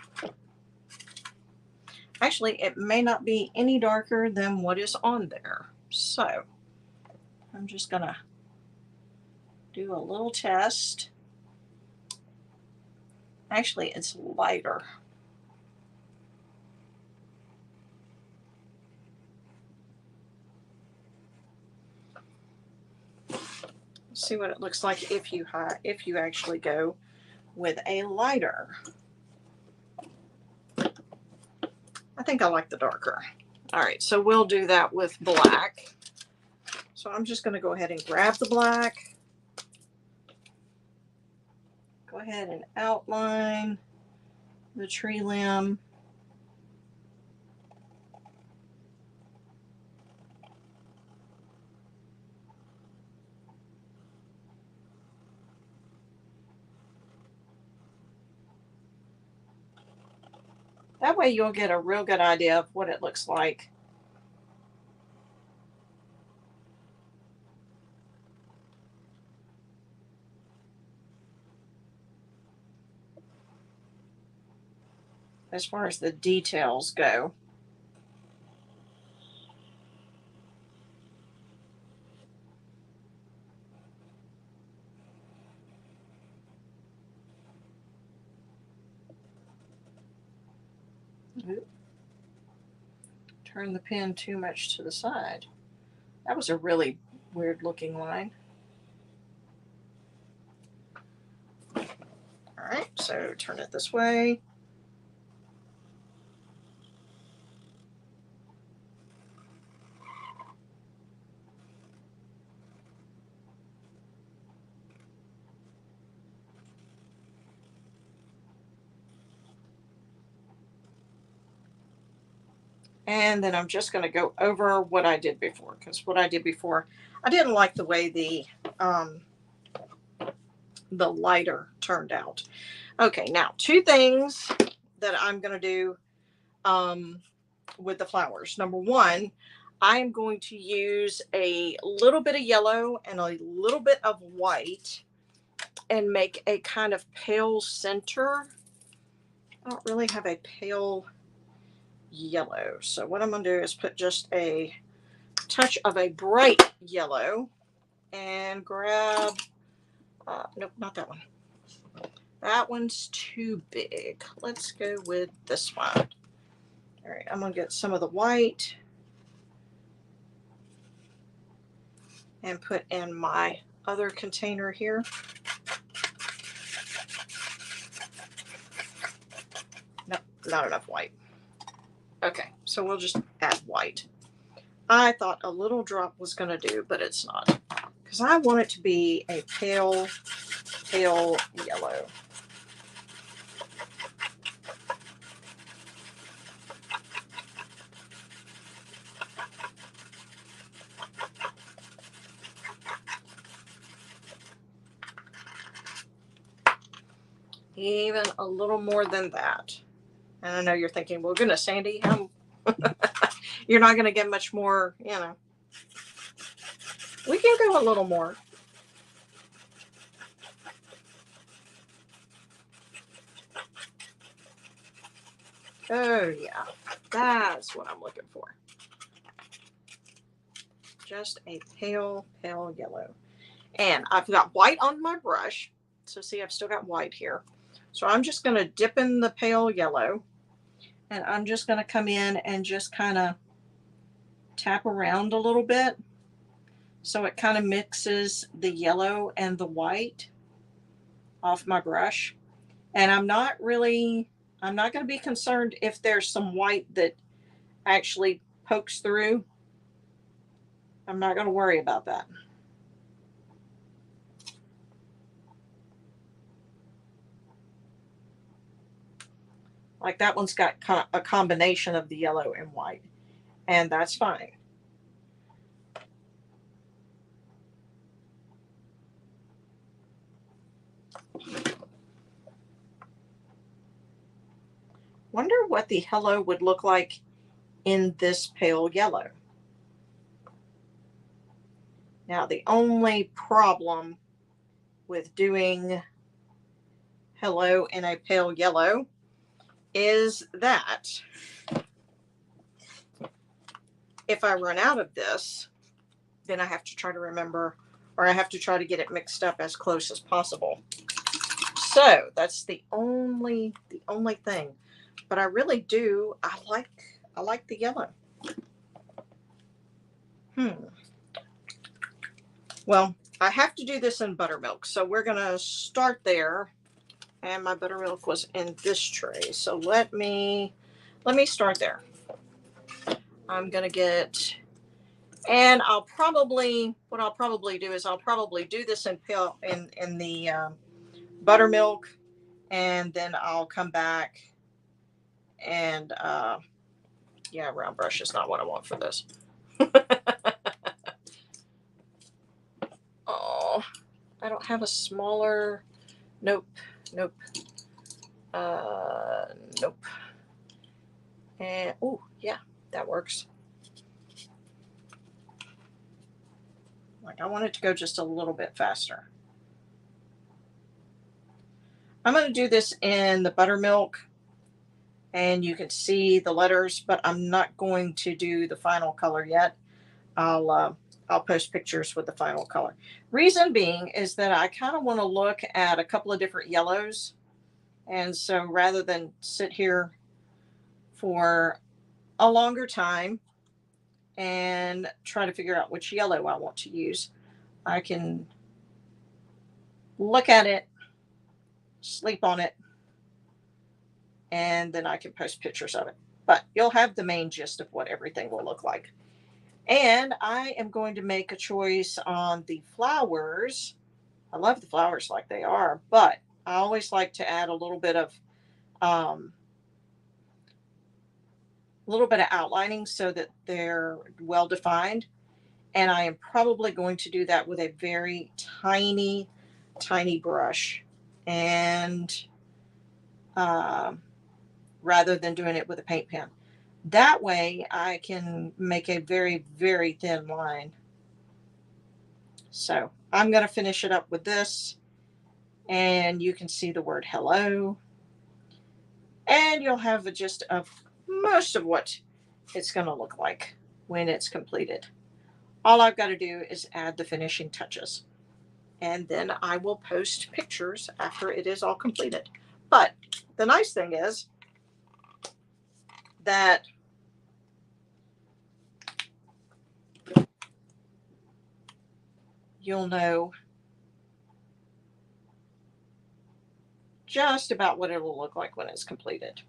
Actually, it may not be any darker than what is on there. So I'm just gonna do a little test. Actually, it's lighter. See what it looks like if you actually go with a lighter. I think I like the darker. All right, so we'll do that with black. So I'm just going to go ahead and grab the black. Go ahead and outline the tree limb. That way you'll get a real good idea of what it looks like. As far as the details go. Oop. Turn the pen too much to the side. That was a really weird looking line. All right, so turn it this way. And then I'm just going to go over what I did before, because what I did before, I didn't like the way the lighter turned out. Okay, now 2 things that I'm going to do with the flowers. Number 1, I am going to use a little bit of yellow and a little bit of white and make a kind of pale center. I don't really have a pale yellow. So what I'm going to do is put just a touch of a bright yellow and grab, nope, not that one. That one's too big. Let's go with this one. All right, I'm going to get some of the white and put in my other container here. Nope, not enough white. Okay, so we'll just add white. I thought a little drop was going to do, but it's not. Because I want it to be a pale, pale yellow. Even a little more than that. And I know you're thinking, well, goodness, Sandy, you're not going to get much more, you know. We can go a little more. Oh, yeah. That's what I'm looking for. Just a pale, pale yellow. And I've got white on my brush. So see, I've still got white here. So I'm just going to dip in the pale yellow. And I'm just going to come in and just kind of tap around a little bit. So it kind of mixes the yellow and the white off my brush. And I'm not going to be concerned if there's some white that actually pokes through. I'm not going to worry about that. Like that one's got a combination of the yellow and white, and that's fine. Wonder what the hello would look like in this pale yellow. Now, the only problem with doing hello in a pale yellow is that if I run out of this, then I have to try to remember, or I have to try to get it mixed up as close as possible. So that's the only thing. But I really do, I like the yellow. Well, I have to do this in buttermilk, so we're gonna start there. And my buttermilk was in this tray, so let me start there. I'm gonna get, and what I'll probably do is I'll probably do this in the buttermilk, and then I'll come back and yeah, round brush is not what I want for this. Oh, I don't have a smaller. Nope. Nope. Nope. And oh yeah, that works. Like I want it to go just a little bit faster. I'm going to do this in the buttermilk, and you can see the letters, but I'm not going to do the final color yet. I'll post pictures with the final color. Reason being is that I kind of want to look at a couple of different yellows. And so rather than sit here for a longer time and try to figure out which yellow I want to use, I can look at it, sleep on it, and then I can post pictures of it. But you'll have the main gist of what everything will look like. And I am going to make a choice on the flowers. I love the flowers like they are, but I always like to add a little bit of outlining so that they're well defined. And I am probably going to do that with a very tiny, tiny brush. And rather than doing it with a paint pen. That way I can make a very, very thin line. So I'm going to finish it up with this. And you can see the word hello. And you'll have a gist of most of what it's going to look like when it's completed. All I've got to do is add the finishing touches. And then I will post pictures after it is all completed. But the nice thing is that you'll know just about what it will look like when it's completed.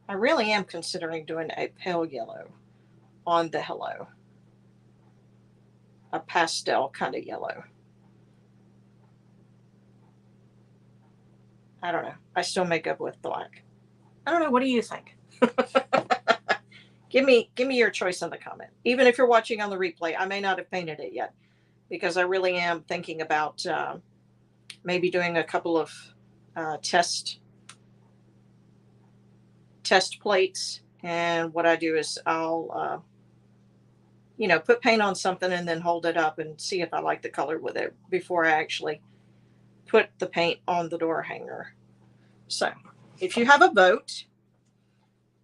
I really am considering doing a pale yellow on the hello. A pastel kind of yellow. I don't know. I still make up with black. I don't know. What do you think? Give me your choice in the comment. Even if you're watching on the replay, I may not have painted it yet because I really am thinking about maybe doing a couple of test plates. And what I do is I'll, put paint on something and then hold it up and see if I like the color with it before I actually put the paint on the door hanger. So if you have a vote,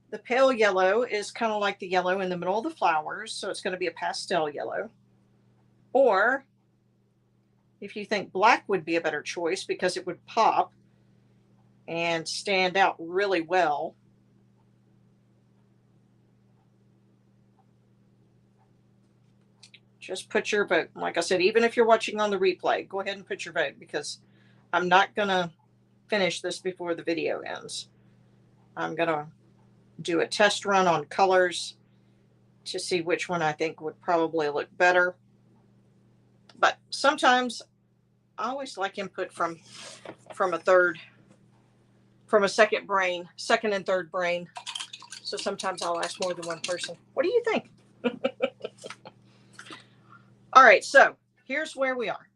the pale yellow is kind of like the yellow in the middle of the flowers, so it's going to be a pastel yellow. Or if you think black would be a better choice because it would pop and stand out really well, just put your vote. Like I said, even if you're watching on the replay, go ahead and put your vote because I'm not going to finish this before the video ends. I'm going to do a test run on colors to see which one I think would probably look better. But sometimes I always like input from a second and third brain. So sometimes I'll ask more than one person. What do you think? All right, so here's where we are.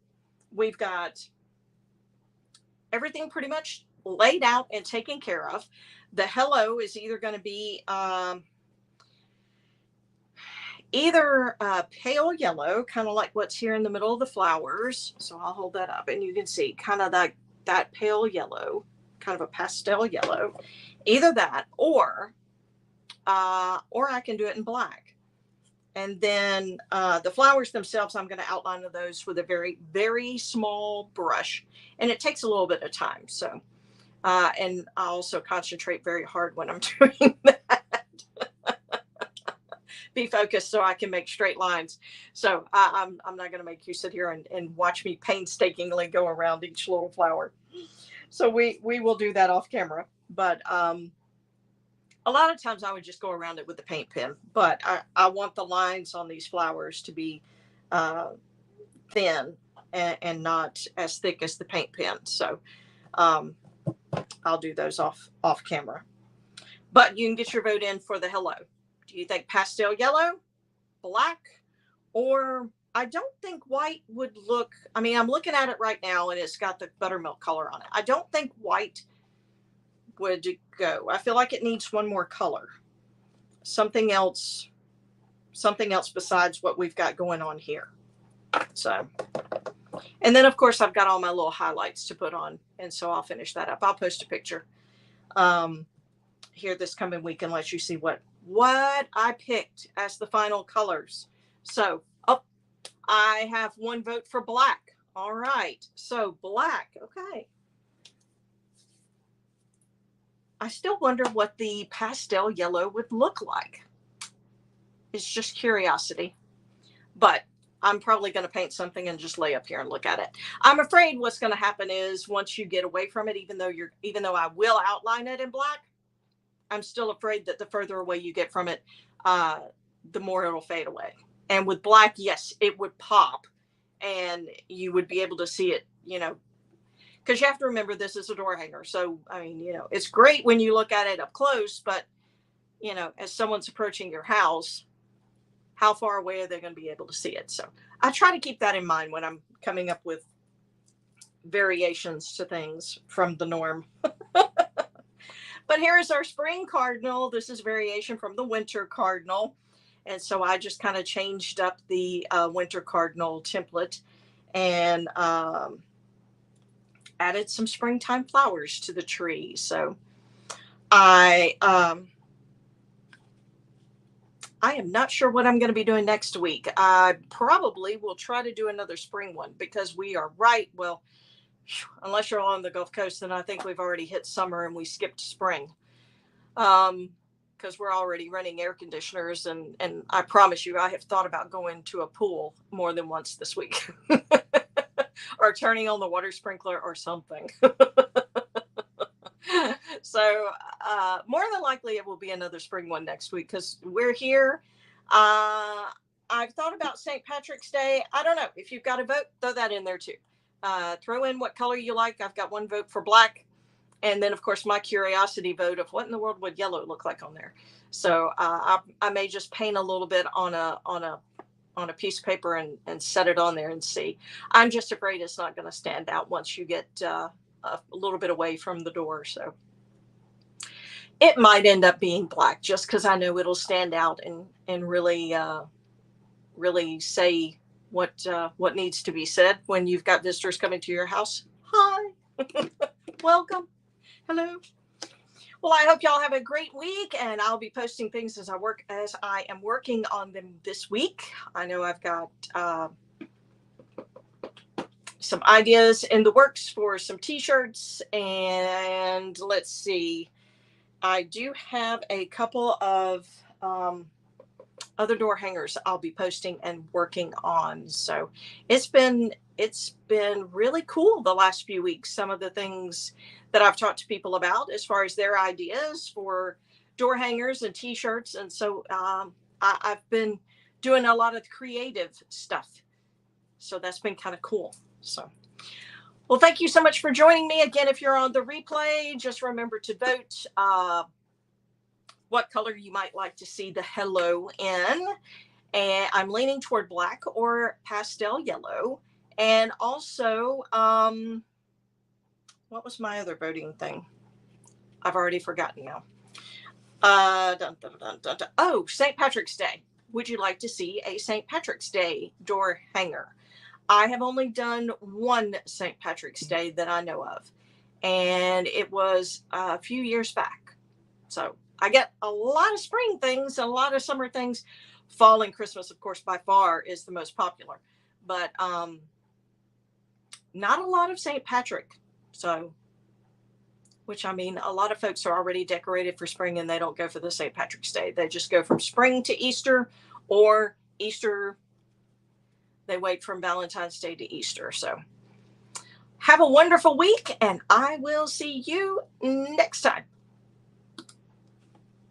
We've got everything pretty much laid out and taken care of. The hello is either going to be either pale yellow, kind of like what's here in the middle of the flowers. So I'll hold that up and you can see kind of that pale yellow, kind of a pastel yellow. Either that or I can do it in black. And then the flowers themselves, I'm going to outline those with a very, very small brush. And it takes a little bit of time. So, and I also concentrate very hard when I'm doing that. Be focused so I can make straight lines. So I'm not going to make you sit here and watch me painstakingly go around each little flower. So we will do that off camera. But a lot of times I would just go around it with the paint pen, but I want the lines on these flowers to be thin and not as thick as the paint pen. So I'll do those off camera. But you can get your vote in for the hello. Do you think pastel yellow, black, or I don't think white would look, I mean, I'm looking at it right now and it's got the buttermilk color on it. I don't think white would go. I feel like it needs one more color. Something else besides what we've got going on here. So, and then of course I've got all my little highlights to put on. And so I'll finish that up. I'll post a picture here this coming week and let you see what I picked as the final colors. So, I have one vote for black. All right. So black. Okay. I still wonder what the pastel yellow would look like. It's just curiosity. But I'm probably going to paint something and just lay up here and look at it. I'm afraid what's going to happen is once you get away from it, even though I will outline it in black, I'm still afraid that the further away you get from it, the more it'll fade away. And with black, yes, it would pop and you would be able to see it, because you have to remember this is a door hanger. So, I mean, it's great when you look at it up close, but, as someone's approaching your house, how far away are they going to be able to see it? So I try to keep that in mind when I'm coming up with variations to things from the norm. But here is our spring cardinal. This is variation from the winter cardinal. And so I just kind of changed up the winter cardinal template and added some springtime flowers to the tree. So I am not sure what I'm going to be doing next week. I probably will try to do another spring one because we are unless you're on the Gulf Coast, then I think we've already hit summer and we skipped spring. Because we're already running air conditioners and I promise you, I have thought about going to a pool more than once this week or turning on the water sprinkler or something. So more than likely it will be another spring one next week because we're here. I've thought about St. Patrick's Day. I don't know. If you've got a vote, throw that in there too. Throw in what color you like. I've got one vote for black. And then, of course, my curiosity vote of what in the world would yellow look like on there. So I may just paint a little bit on a piece of paper and set it on there and see. I'm just afraid it's not going to stand out once you get a little bit away from the door. So it might end up being black just because I know it'll stand out and really say what needs to be said when you've got visitors coming to your house. Hi, welcome, hello. Well, I hope y'all have a great week, and I'll be posting things as I am working on them this week. I know I've got some ideas in the works for some t-shirts, and let's see. I do have a couple of other door hangers I'll be posting and working on. So it's been really cool the last few weeks. Some of the things that I've talked to people about as far as their ideas for door hangers and t-shirts. And so I've been doing a lot of creative stuff. So that's been kind of cool. So, well, thank you so much for joining me again. If you're on the replay, just remember to vote what color you might like to see the hello in. And I'm leaning toward black or pastel yellow. And also, what was my other voting thing? I've already forgotten now. Oh, St. Patrick's Day. Would you like to see a St. Patrick's Day door hanger? I have only done one St. Patrick's Day that I know of, and it was a few years back. So I get a lot of spring things, a lot of summer things. Fall and Christmas, of course, by far is the most popular, but not a lot of St. Patrick. So, which I mean, a lot of folks are already decorated for spring and they don't go for the St. Patrick's Day. They just go from spring to Easter, or Easter, they wait from Valentine's Day to Easter. So have a wonderful week, and I will see you next time.